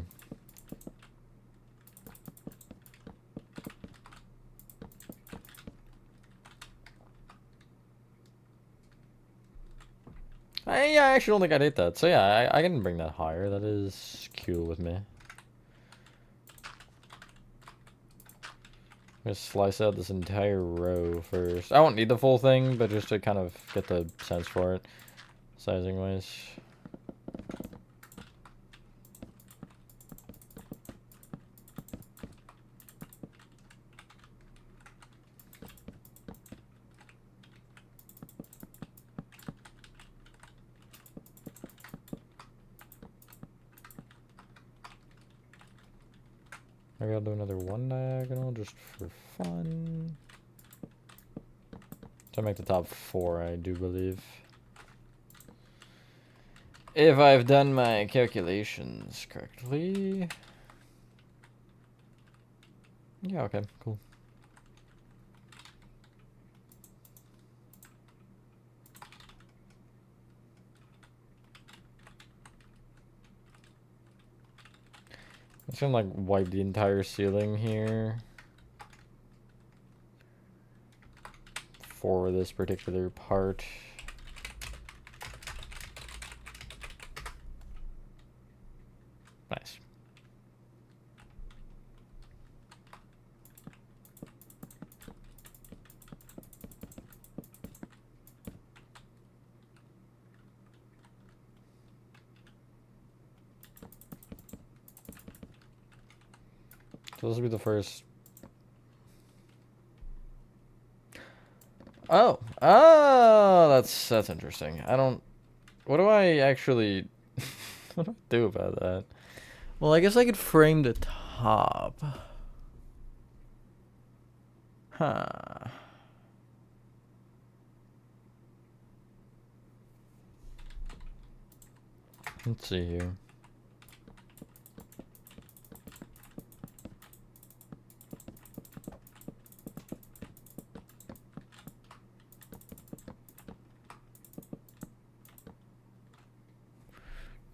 [SPEAKER 1] Yeah, I actually don't think I'd hate that. So yeah, I can bring that higher. That is cool with me. Just slice out this entire row first. I won't need the full thing, but just to kind of get the sense for it, sizing wise. Maybe I'll do another one diagonal just for fun. To make the top 4, I do believe. If I've done my calculations correctly. Yeah, okay, cool. I'm just gonna like wipe the entire ceiling here for this particular part. Nice. So this will be the first. Oh, that's interesting. What do I actually, what do I do about that? Well, I guess I could frame the top. Huh. Let's see here.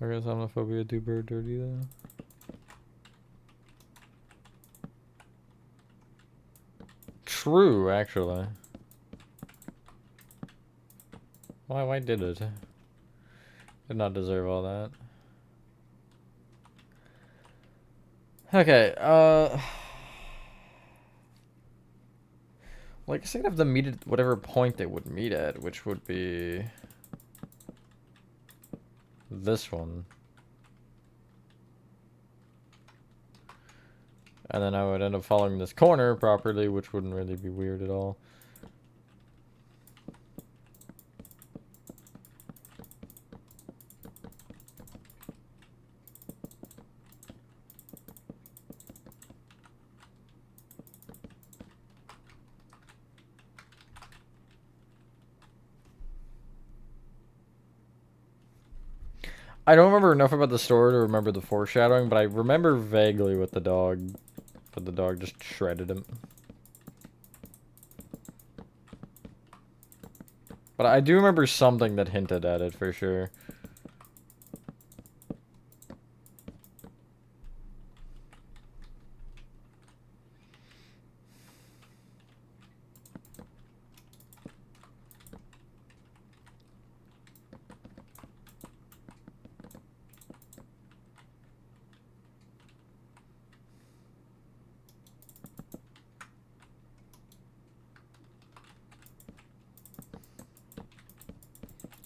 [SPEAKER 1] I guess homophobia do bird dirty though. True, actually. Why did it? Did not deserve all that. Okay, well, I guess I'd have to meet at whatever point they would meet at, which would be this one. And then I would end up following this corner properly, which wouldn't really be weird at all. I don't remember enough about the story to remember the foreshadowing, but I remember vaguely with the dog. But the dog just shredded him. But I do remember something that hinted at it for sure.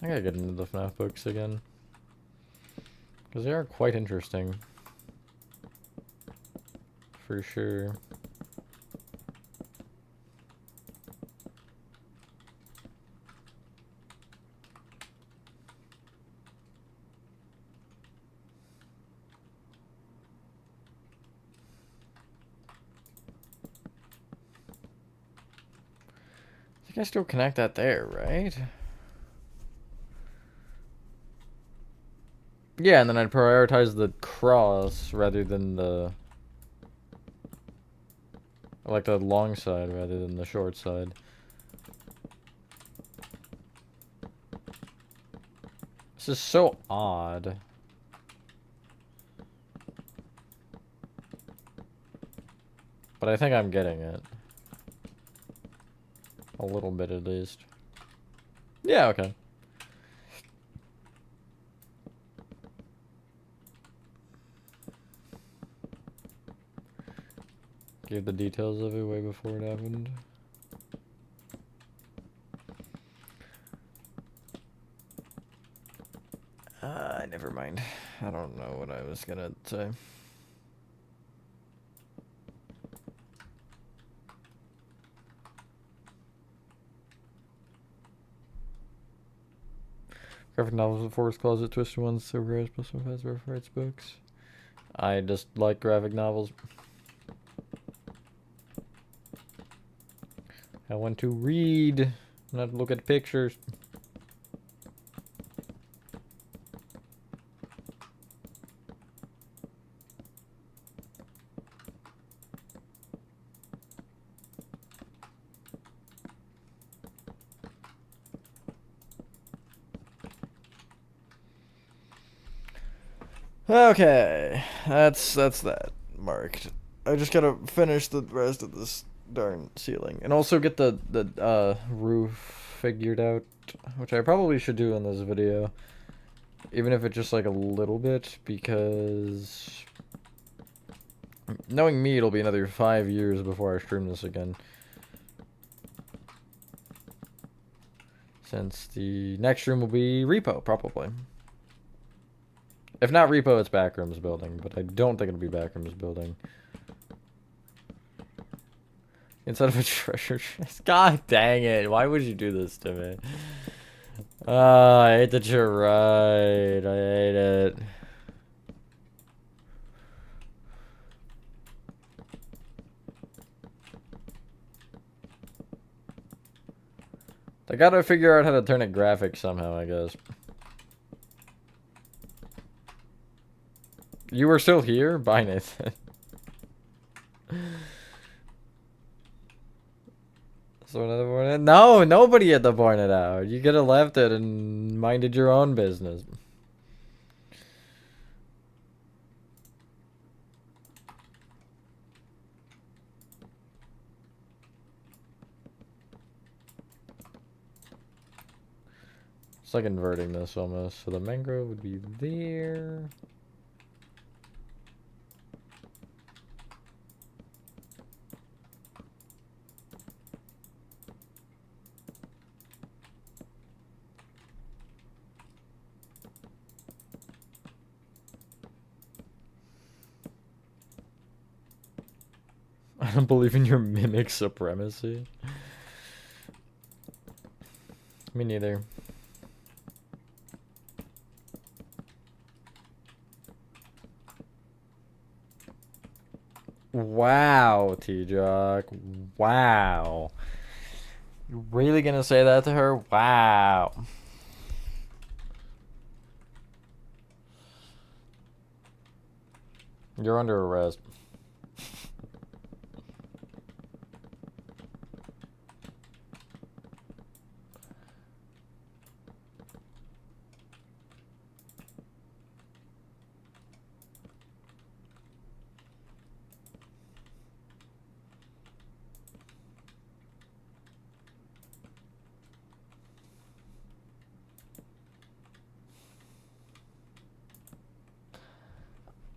[SPEAKER 1] I gotta get into the FNAF books again. Because they are quite interesting. For sure. think I still connect that there, right? Yeah, and then I'd prioritize the cross rather than the... like the long side rather than the short side. This is so odd. But I think I'm getting it. A little bit at least. Yeah, okay. Gave the details of it way before it happened. Never mind. I don't know what I was gonna say. Graphic novels with Forest Closet, Twisted Ones, Silver Eyes, plus one fast reference books. I just like graphic novels. I want to read, not look at pictures. Okay, that's that marked. I just gotta finish the rest of this darn ceiling, and also get the roof figured out, which I probably should do in this video, even if it's just like a little bit, because knowing me, it'll be another 5 years before I stream this again. Since the next stream will be Repo, probably. If not Repo, it's Backrooms building, but I don't think it'll be Backrooms building. Instead of a treasure chest. God dang it, why would you do this to me? I hate that you're right. I hate it. I gotta figure out how to turn it graphic somehow, I guess. You were still here? Bye, Nathan. So another one? No, nobody had to point it out. You could have left it and minded your own business. It's like inverting this almost. So the mangrove would be there. I don't believe in your mimic supremacy. Me neither. Wow, T-Jock. Wow. You really gonna say that to her? Wow. You're under arrest.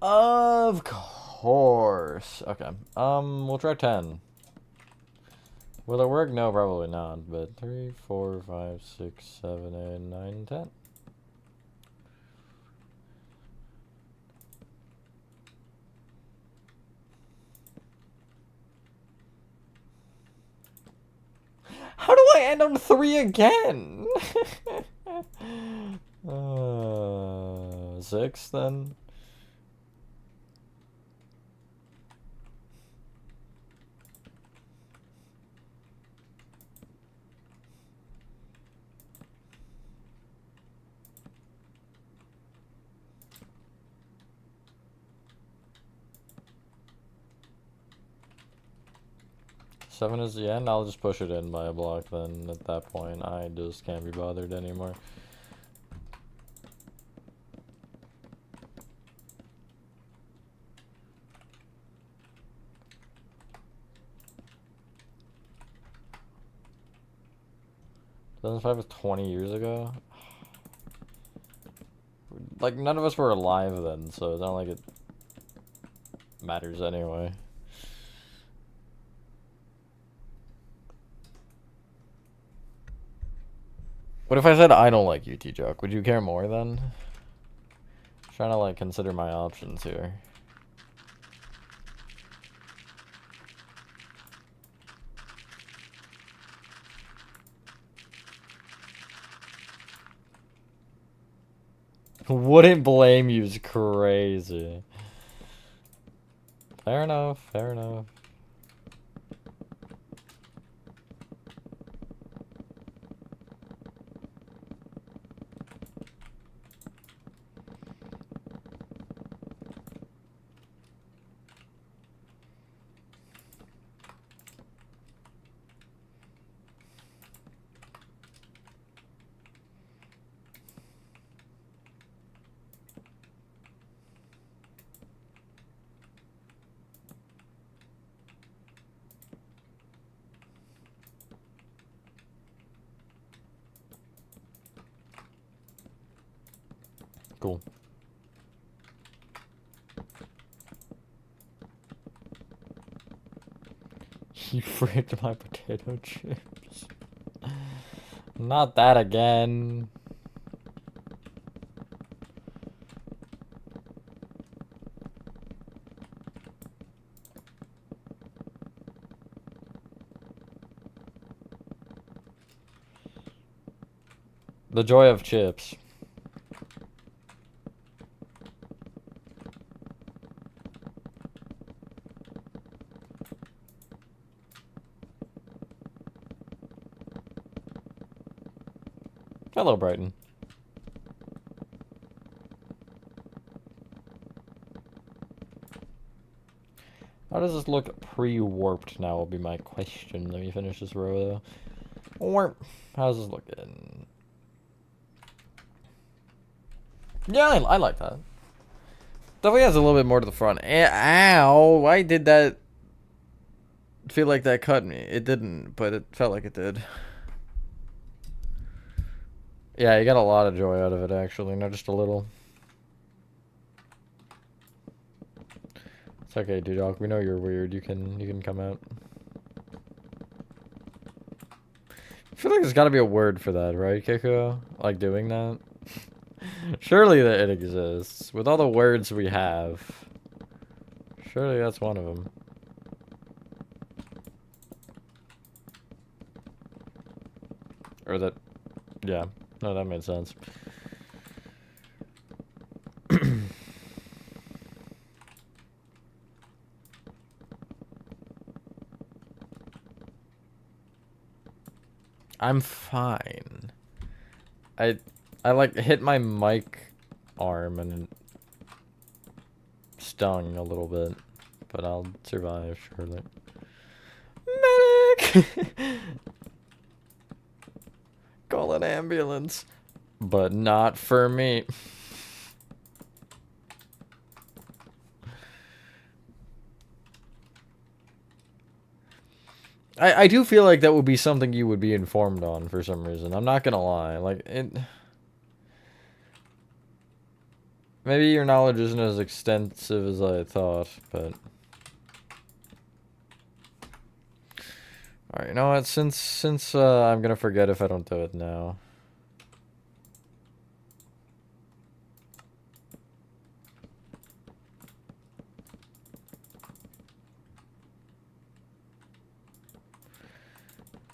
[SPEAKER 1] Of course. Okay. We'll try 10. Will it work? No, probably not. But 3, 4, 5, 6, 7, 8, 9, 10. How do I end on 3 again? 6 then? 7 is the end? I'll just push it in by a block then at that point. I just can't be bothered anymore. If I was 20 years ago? Like, none of us were alive then, so it's not like it matters anyway. What if I said I don't like UT Joke? Would you care more then? I'm trying to like consider my options here. Wouldn't blame you's crazy. Fair enough, fair enough. Cool. You fricked my potato chips. Not that again. The joy of chips. Hello, Brighton. How does this look pre-warped now will be my question. Let me finish this row, though. Warp. How's this looking? Yeah, I like that. Definitely has a little bit more to the front. Ow! Why did that feel like that cut me? It didn't, but it felt like it did. Yeah, you got a lot of joy out of it, actually, not just a little. It's okay, Dudok. We know you're weird. You can come out. I feel like there's got to be a word for that, right, Kiko? Like doing that? Surely that it exists. With all the words we have. Surely that's one of them. Or that... Yeah. No, that made sense. I'm fine. I like hit my mic arm and stung a little bit, but I'll survive surely. Medic! Call an ambulance, but not for me. I do feel like that would be something you would be informed on for some reason. I'm not gonna lie. Like, it... Maybe your knowledge isn't as extensive as I thought, but... Alright, you know what? Since I'm gonna forget if I don't do it now.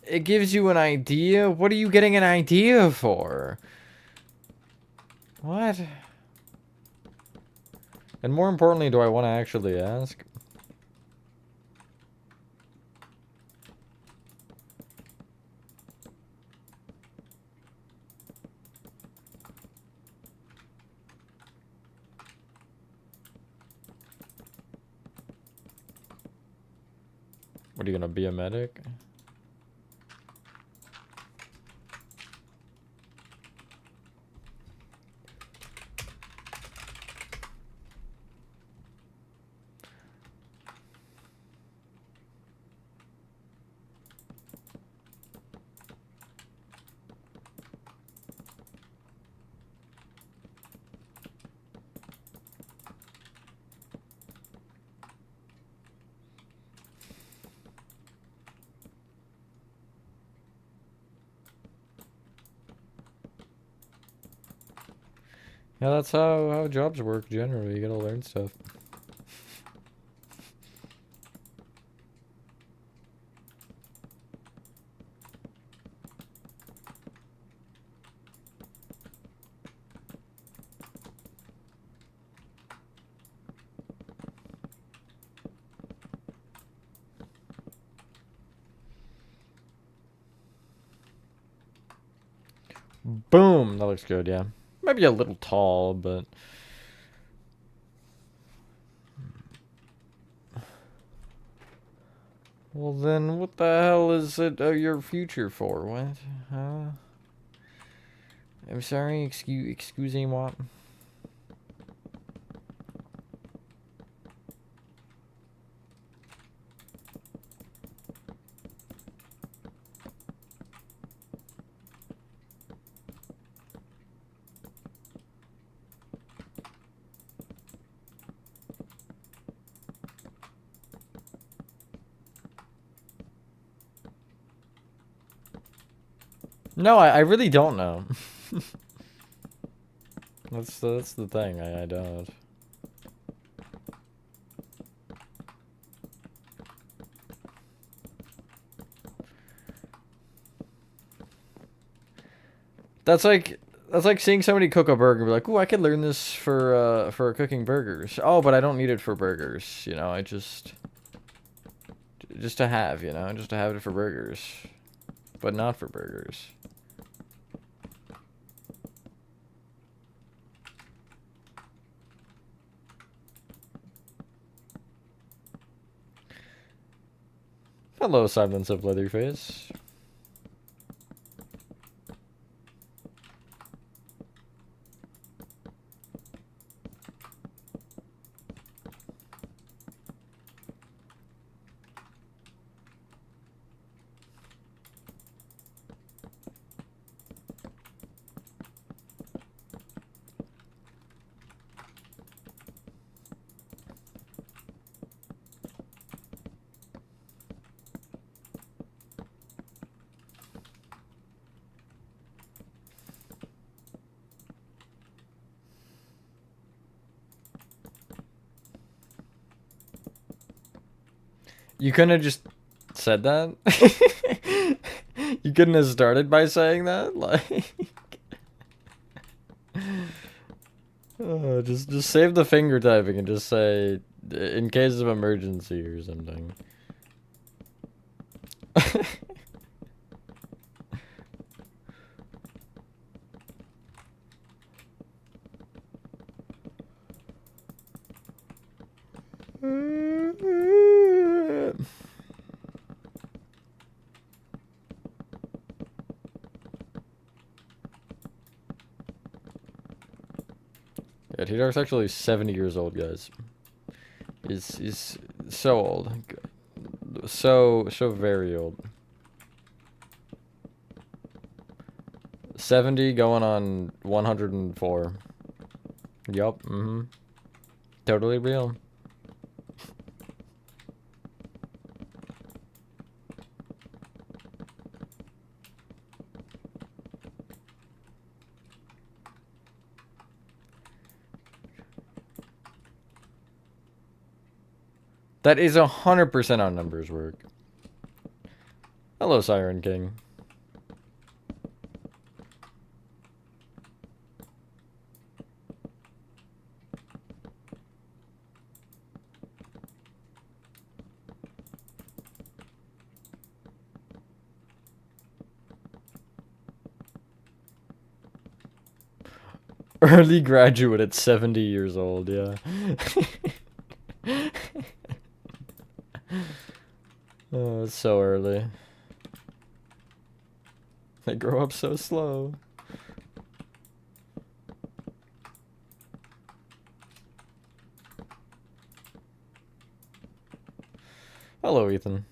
[SPEAKER 1] It gives you an idea? What are you getting an idea for? What? And more importantly, do I want to actually ask? What are you gonna be, a medic? Yeah, that's how jobs work generally. You gotta learn stuff. Boom! That looks good, yeah. Might be a little tall, but... Well then, what the hell is it your future for? What? Huh? I'm sorry, excusez-moi. No, I really don't know. That's the thing, I don't. That's like seeing somebody cook a burger and be like, "Ooh, I could learn this for cooking burgers." Oh, but I don't need it for burgers, you know. I just to have, you know, just to have it for burgers, but not for burgers. Hello, Silence of Leatherface. You couldn't have just said that? You couldn't have started by saying that? Like... just save the finger typing and just say, in case of emergency or something. Yeah, T-Dark's actually 70 years old, guys. He's so old. So very old. 70 going on 104. Yup, Totally real. That is 100% how numbers work. Hello, Siren King. Early graduate at 70 years old, yeah. it's so early. They grow up so slow. Hello, Ethan.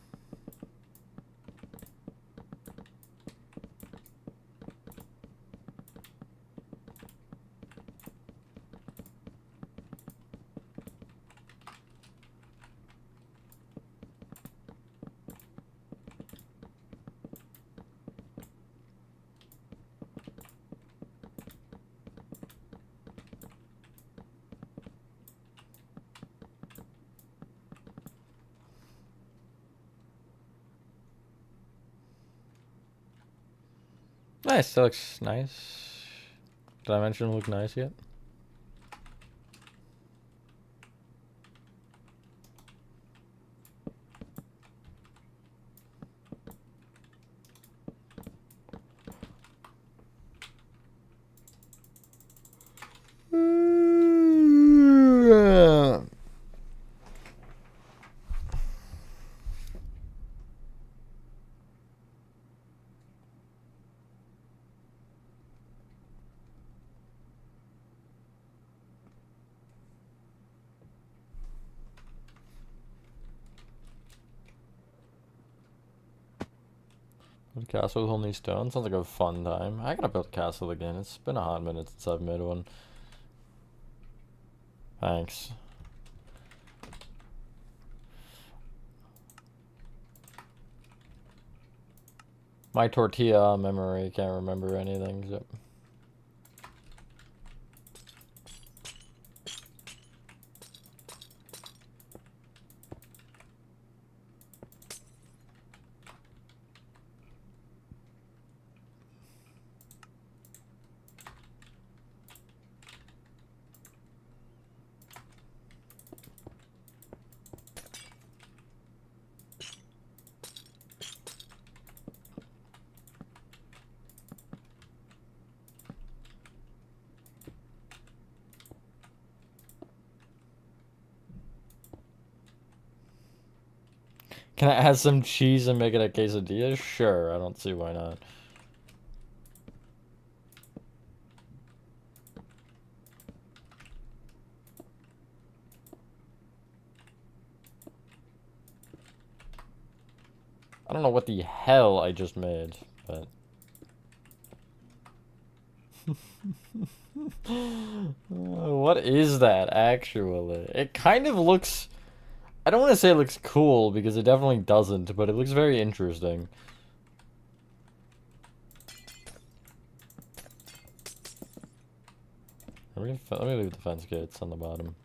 [SPEAKER 1] Nice, that looks nice. Did I mention it looked nice yet? Build a castle with only stone sounds like a fun time. I gotta build a castle again. It's been a hot minute since I've made one. Thanks. My tortilla memory can't remember anything. So. Can I add some cheese and make it a quesadilla? Sure, I don't see why not. I don't know what the hell I just made, but... What is that, actually? It kind of looks... I don't want to say it looks cool, because it definitely doesn't, but it looks very interesting. Let me leave the fence gates on the bottom.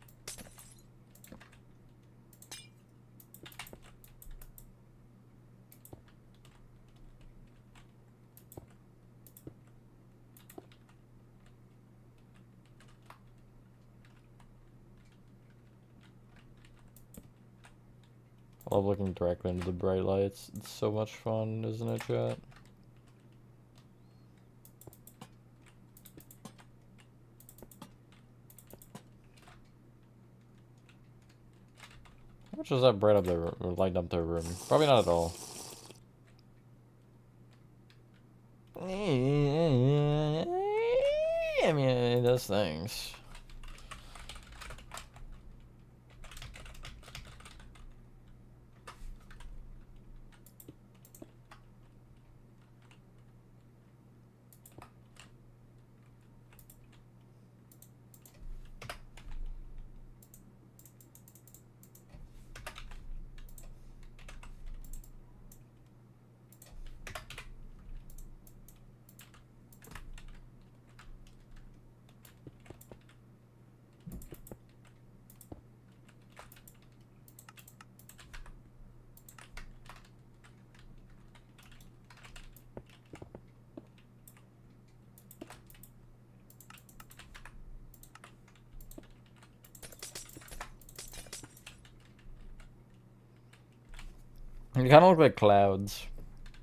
[SPEAKER 1] I love looking directly into the bright lights. It's so much fun, isn't it, chat? How much does that bright up their or light up their room? Probably not at all. I mean, it does things. They kind of look like clouds.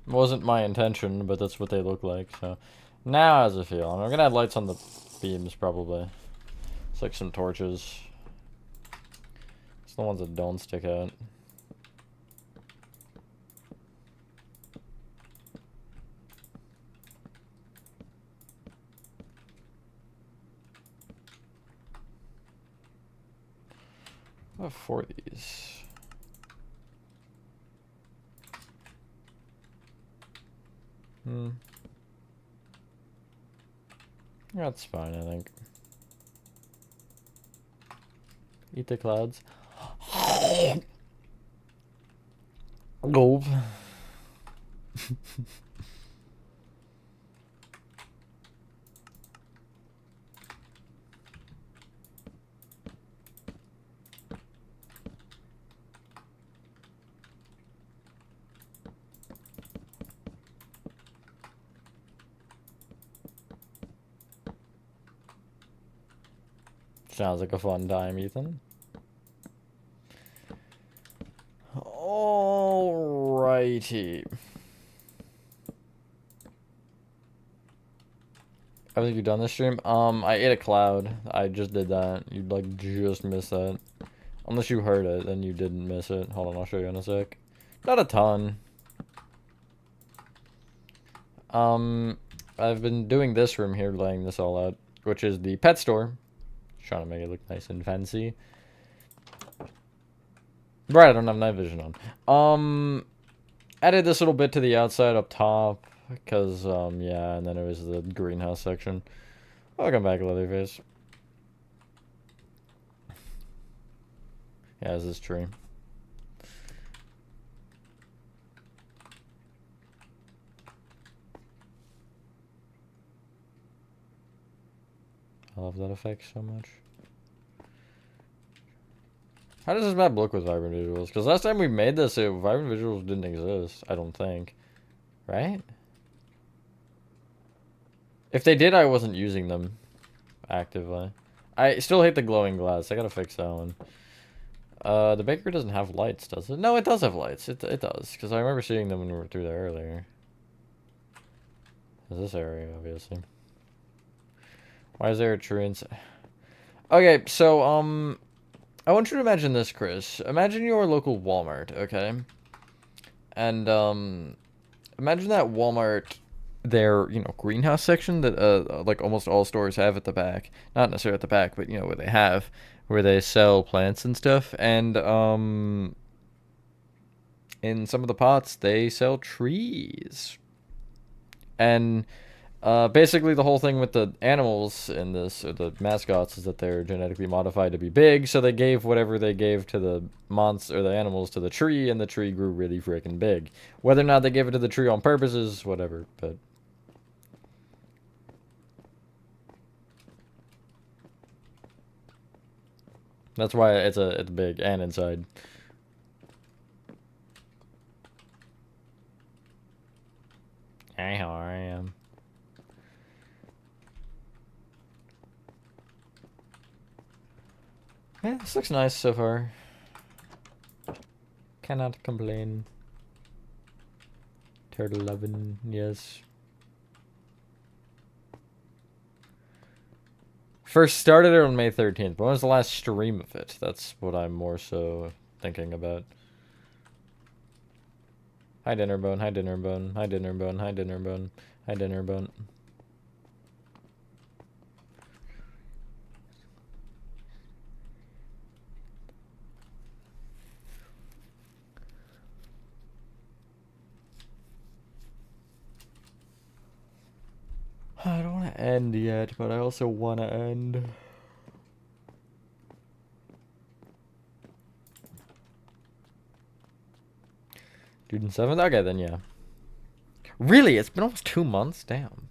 [SPEAKER 1] It wasn't my intention, but that's what they look like, so... Now how's it feel? I'm gonna add lights on the beams, probably. It's like some torches. It's the ones that don't stick out. I have 4 of these. That's fine, I think. Eat the clouds. Gulp. Sounds like a fun time, Ethan. Alrighty. I think you've done this stream. I ate a cloud. I just did that. You like just missed that. Unless you heard it, then you didn't miss it. Hold on, I'll show you in a sec. Not a ton. I've been doing this room here, laying this all out, which is the pet store. Trying to make it look nice and fancy. Right, I don't have night vision on. Added this little bit to the outside up top, because, yeah, and then it was the greenhouse section. Welcome back, Leatherface. Yeah, it's this tree. I love that effect so much. How does this map look with vibrant visuals? Because last time we made this, vibrant visuals didn't exist, I don't think. Right? If they did, I wasn't using them actively. I still hate the glowing glass. I gotta fix that one. The bakery doesn't have lights, does it? No, it does have lights. It does, because I remember seeing them when we were through there earlier. This area, obviously. Why is there a tree inside? Okay, so, I want you to imagine this, Chris. Imagine your local Walmart, okay? And, imagine that Walmart, their, you know, greenhouse section that, like, almost all stores have at the back. Not necessarily at the back, but, you know, where they have. Where they sell plants and stuff. And, in some of the pots, they sell trees. And... basically the whole thing with the animals in this, or the mascots, is that they're genetically modified to be big, so they gave whatever they gave to the monster, or the animals, to the tree, and the tree grew really freaking big. Whether or not they gave it to the tree on purpose is whatever, but... That's why it's big, and inside. Hey, how I am. Yeah, this looks nice so far. Cannot complain. Turtle 11, yes. First started it on May 13th, but when was the last stream of it? That's what I'm more so thinking about. Hi, Dinnerbone, hi, Dinnerbone, hi, Dinnerbone, hi, Dinnerbone, hi, Dinnerbone. I don't want to end yet, but I also want to end. June 7th? Okay, then yeah. Really? It's been almost 2 months? Damn.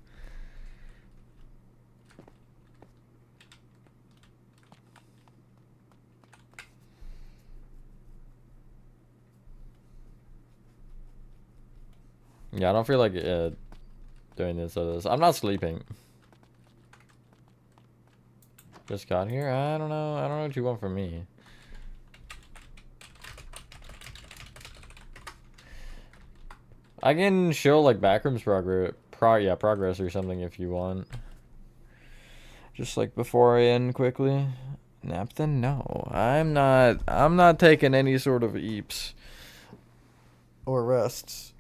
[SPEAKER 1] Yeah, I don't feel like doing this or this. I'm not sleeping. Just got here? I don't know. I don't know what you want from me. I can show like Backrooms progress or something if you want. Just like before I end quickly. Nap then? No. I'm not taking any sort of eeps. Or rests.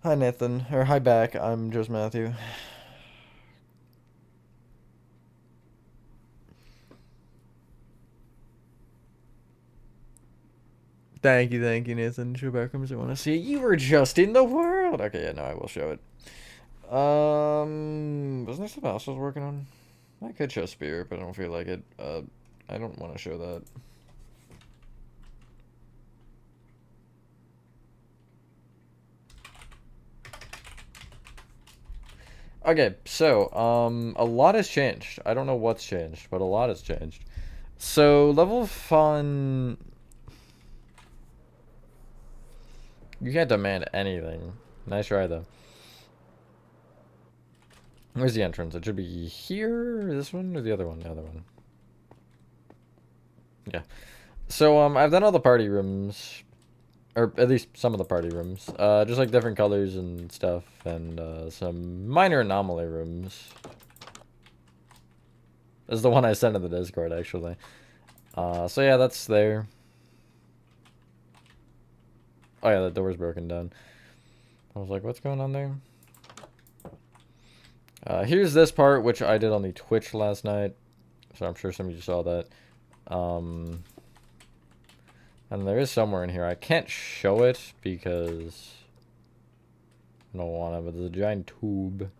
[SPEAKER 1] Hi Nathan. Or hi back. I'm just Matthew. Thank you, Nathan. Show Backrooms, I want to see it. You were just in the world. Okay, yeah, no, I will show it. Wasn't there something else I was working on? I could show Spirit, but I don't feel like it. I don't want to show that. Okay, so, a lot has changed. I don't know what's changed, but a lot has changed. So, level of fun... You can't demand anything. Nice try, though. Where's the entrance? It should be here, this one, or the other one? The other one. Yeah. So, I've done all the party rooms. Or at least some of the party rooms. Just like different colors and stuff, and some minor anomaly rooms. This is the one I sent in the Discord, actually. So yeah, that's there. Oh yeah, the door's broken down. I was like, what's going on there? Here's this part, which I did on the Twitch last night. So I'm sure some of you saw that. And there is somewhere in here. I can't show it because I don't want to, but there's a giant tube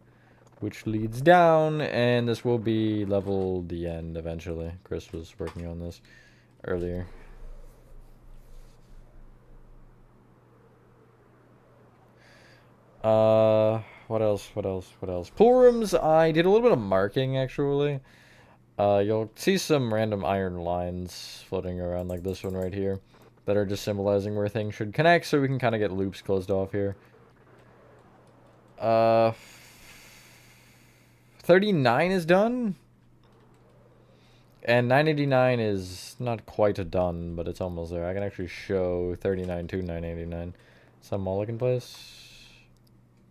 [SPEAKER 1] which leads down, and this will be level the end eventually. Chris was working on this earlier. What else? Pool rooms, I did a little bit of marking, actually. You'll see some random iron lines floating around like this one right here that are just symbolizing where things should connect, so we can kind of get loops closed off here. 39 is done. And 989 is not quite done, but it's almost there. I can actually show 39 to 989. Some all looking place.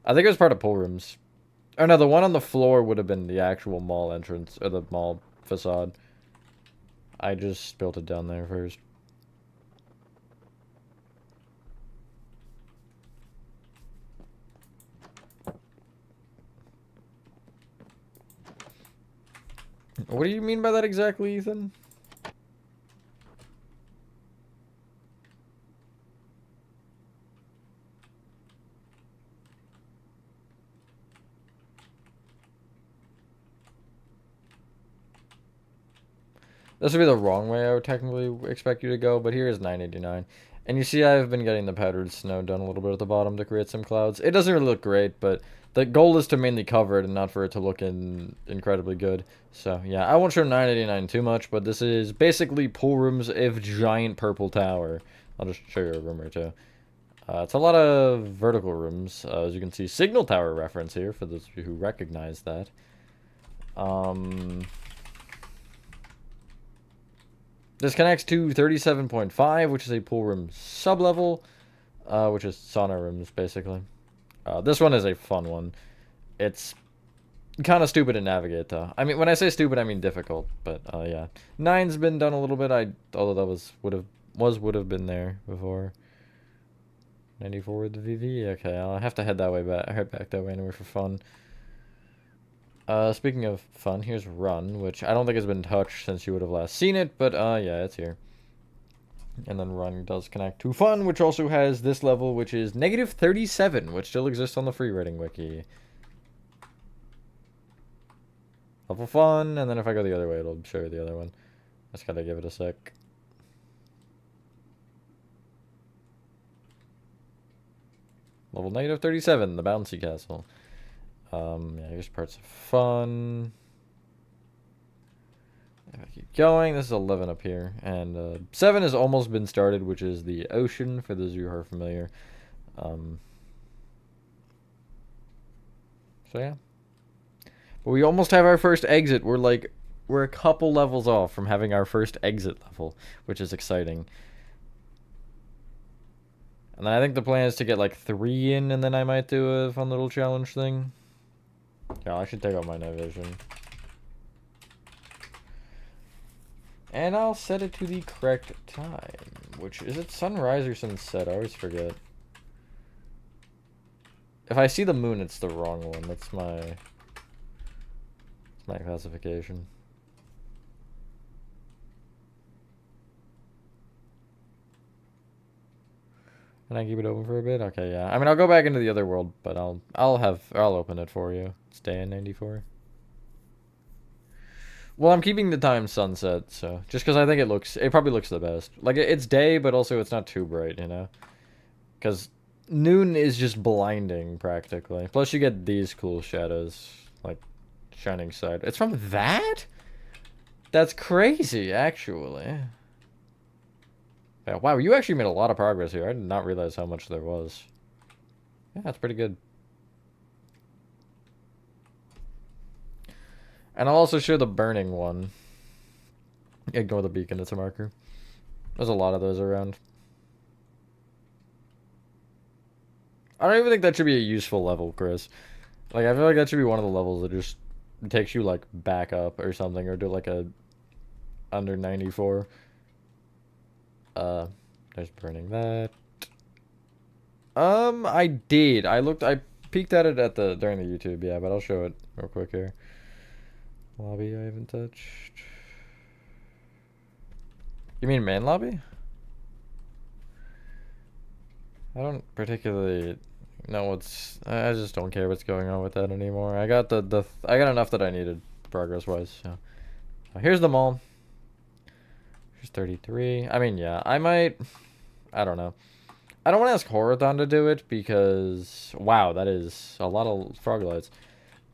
[SPEAKER 1] I think it was part of pool rooms. Oh no, the one on the floor would have been the actual mall entrance, or the mall facade. I just built it down there first. What do you mean by that exactly, Ethan? This would be the wrong way I would technically expect you to go, but here is 989. And you see I've been getting the powdered snow done a little bit at the bottom to create some clouds. It doesn't really look great, but the goal is to mainly cover it and not for it to look incredibly good. So, yeah, I won't show 989 too much, but this is basically pool rooms of giant purple tower. I'll just show you a room or two. It's a lot of vertical rooms. As you can see, signal tower reference here for those of you who recognize that. This connects to 37.5, which is a pool room sub-level, which is sauna rooms, basically. This one is a fun one. It's kind of stupid to navigate, though. I mean, when I say stupid, I mean difficult, but, yeah. 9's been done a little bit, although that would have been there before. 94 with the VV? Okay, I'll have to head that way head back that way anyway for fun. Speaking of fun, here's Run, which I don't think has been touched since you would have last seen it, but, yeah, it's here. And then Run does connect to Fun, which also has this level, which is negative 37, which still exists on the free rating wiki. Level Fun, and then if I go the other way, it'll show you the other one. Just gotta give it a sec. Level negative 37, the Bouncy Castle. Yeah, here's parts of Fun. If I keep going, this is 11 up here. And 7 has almost been started, which is the ocean, for those of you who are familiar. So yeah. But we almost have our first exit. We're a couple levels off from having our first exit level, which is exciting. And then I think the plan is to get like 3 in, and then I might do a fun little challenge thing. Yeah, I should take out my night vision. And I'll set it to the correct time, which is it sunrise or sunset? I always forget. If I see the moon, it's the wrong one. That's my classification. Can I keep it open for a bit? Okay, yeah. I mean, I'll go back into the other world, but I'll open it for you. Stay in 94. Well, I'm keeping the time sunset, so just because I think it probably looks the best. Like it's day, but also it's not too bright, you know? Because noon is just blinding practically. Plus, you get these cool shadows, like shining side. It's from that? That's crazy, actually. Yeah, wow, you actually made a lot of progress here. I did not realize how much there was. Yeah, that's pretty good. And I'll also show the burning one. Ignore the beacon, it's a marker. There's a lot of those around. I don't even think that should be a useful level, Chris. Like, I feel like that should be one of the levels that just takes you, like, back up or something, or do, like, a under 94. There's burning that. I did. I peeked at it during the YouTube, yeah, but I'll show it real quick here. Lobby I haven't touched. You mean main lobby? I don't particularly know what's... I just don't care what's going on with that anymore. I got I got enough that I needed progress-wise, so... Here's the mall. Here's 33. I mean, yeah, I might... I don't know. I don't want to ask Horathon to do it because... Wow, that is a lot of frog lights.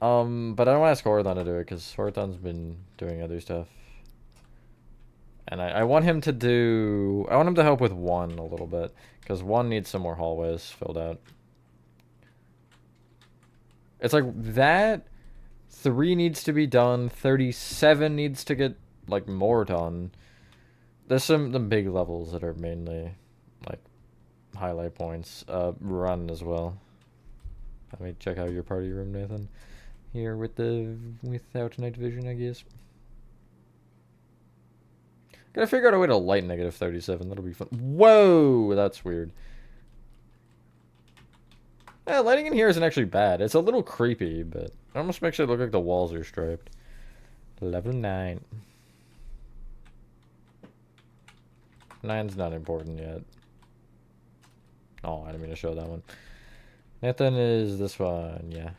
[SPEAKER 1] But I don't want to ask Horathon to do it because Horathon's been doing other stuff. And I want him to do... I want him to help with 1 a little bit. Because 1 needs some more hallways filled out. It's like that... 3 needs to be done. 37 needs to get, like, more done. There's some big levels that are mainly, like, highlight points. Run as well. Let me check out your party room, Nathan. Here without night vision, I guess. Gotta figure out a way to light negative 37. That'll be fun. Whoa, that's weird. Yeah, lighting in here isn't actually bad. It's a little creepy, but it almost makes it look like the walls are striped. Level 9. 9's not important yet. Oh, I didn't mean to show that one. Nathan is this one, yeah.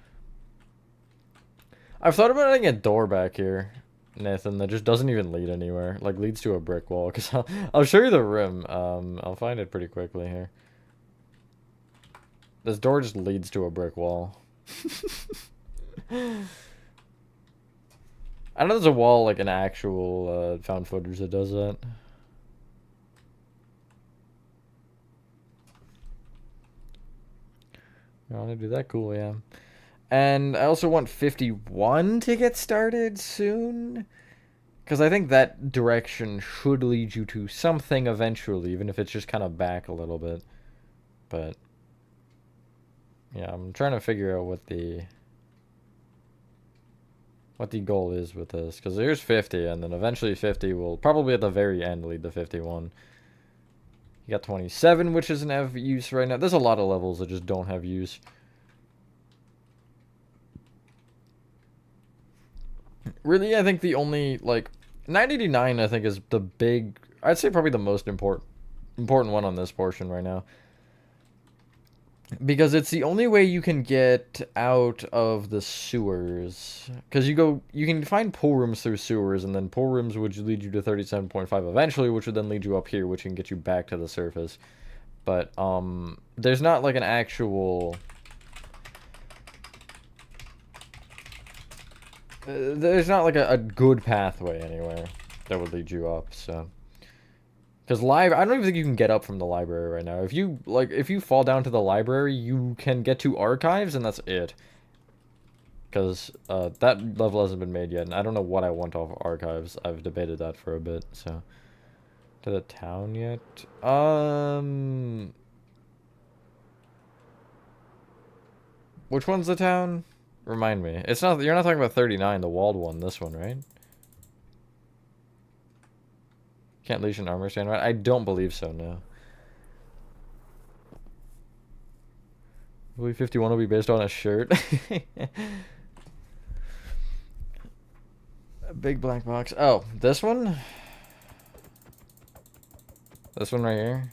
[SPEAKER 1] I've thought about adding a door back here, Nathan, that just doesn't even lead anywhere. Like, leads to a brick wall. Because I'll show you the room. I'll find it pretty quickly here. This door just leads to a brick wall. I know there's a wall, like an actual found footage that does that. I want to do that, cool, yeah. And I also want 51 to get started soon. Because I think that direction should lead you to something eventually, even if it's just kind of back a little bit. But, yeah, I'm trying to figure out what the goal is with this. Because there's 50, and then eventually 50 will probably at the very end lead to 51. You got 27, which doesn't have use right now. There's a lot of levels that just don't have use. Really, I think the only, like, 989, I think, is the big... I'd say probably the most important one on this portion right now. Because it's the only way you can get out of the sewers. Because you can find pool rooms through sewers, and then pool rooms would lead you to 37.5 eventually, which would then lead you up here, which can get you back to the surface. But, there's not, like, an actual... there's not, like, a good pathway anywhere that would lead you up, so... Because I don't even think you can get up from the library right now. If you fall down to the library, you can get to archives, and that's it. Because that level hasn't been made yet, and I don't know what I want off archives. I've debated that for a bit, so... To the town yet? Which one's the town? Remind me. It's not... You're not talking about 39, the walled one, this one, right? Can't Legion armor stand right? I don't believe so, no. I believe 51 will be based on a shirt. A big black box. Oh, this one? This one right here?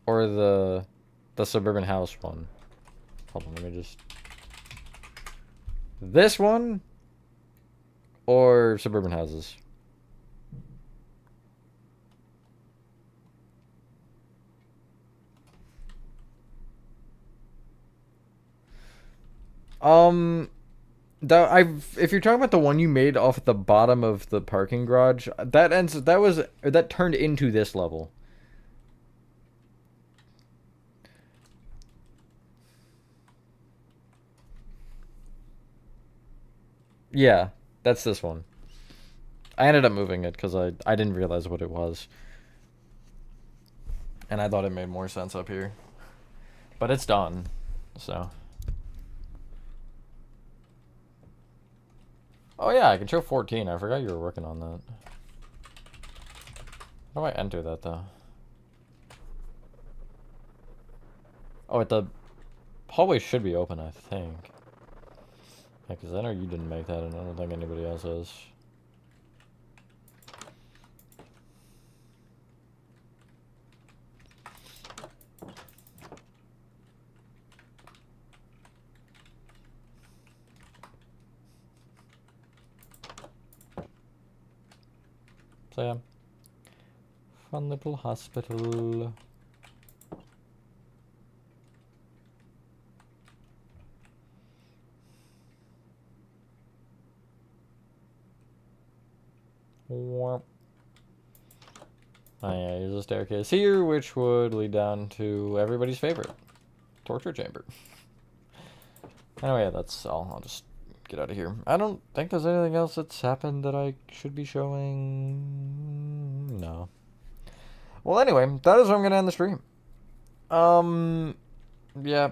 [SPEAKER 1] Or the suburban house one? Hold on, let me just... This one? Or suburban houses? If you're talking about the one you made off at the bottom of the parking garage, that turned into this level. Yeah, that's this one. I ended up moving it because I didn't realize what it was. And I thought it made more sense up here. But it's done, so. Oh yeah, I can show 14. I forgot you were working on that. How do I enter that though? Oh, the hallway should be open, I think. Yeah, because I know you didn't make that, and I don't think anybody else has. So yeah. Fun little hospital. Oh yeah, here's a staircase here, which would lead down to everybody's favorite torture chamber. Anyway, yeah, that's all. I'll just get out of here. I don't think there's anything else that's happened that I should be showing. No. Well, anyway, that is where I'm gonna end the stream. Yeah.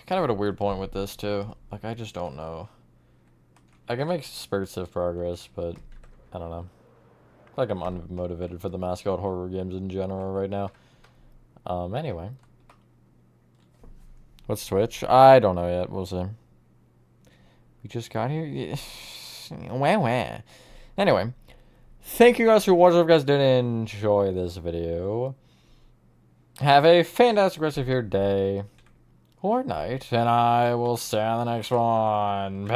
[SPEAKER 1] Kind of at a weird point with this too. Like, I just don't know. I can make spurts of progress, but I don't know. Like, I'm unmotivated for the Mascot horror games in general right now. Anyway. What's Twitch? I don't know yet. We'll see. We just got here? Wah wah. Anyway. Thank you guys for watching. If you guys did enjoy this video, have a fantastic rest of your day or night, and I will see you on the next one. Bye.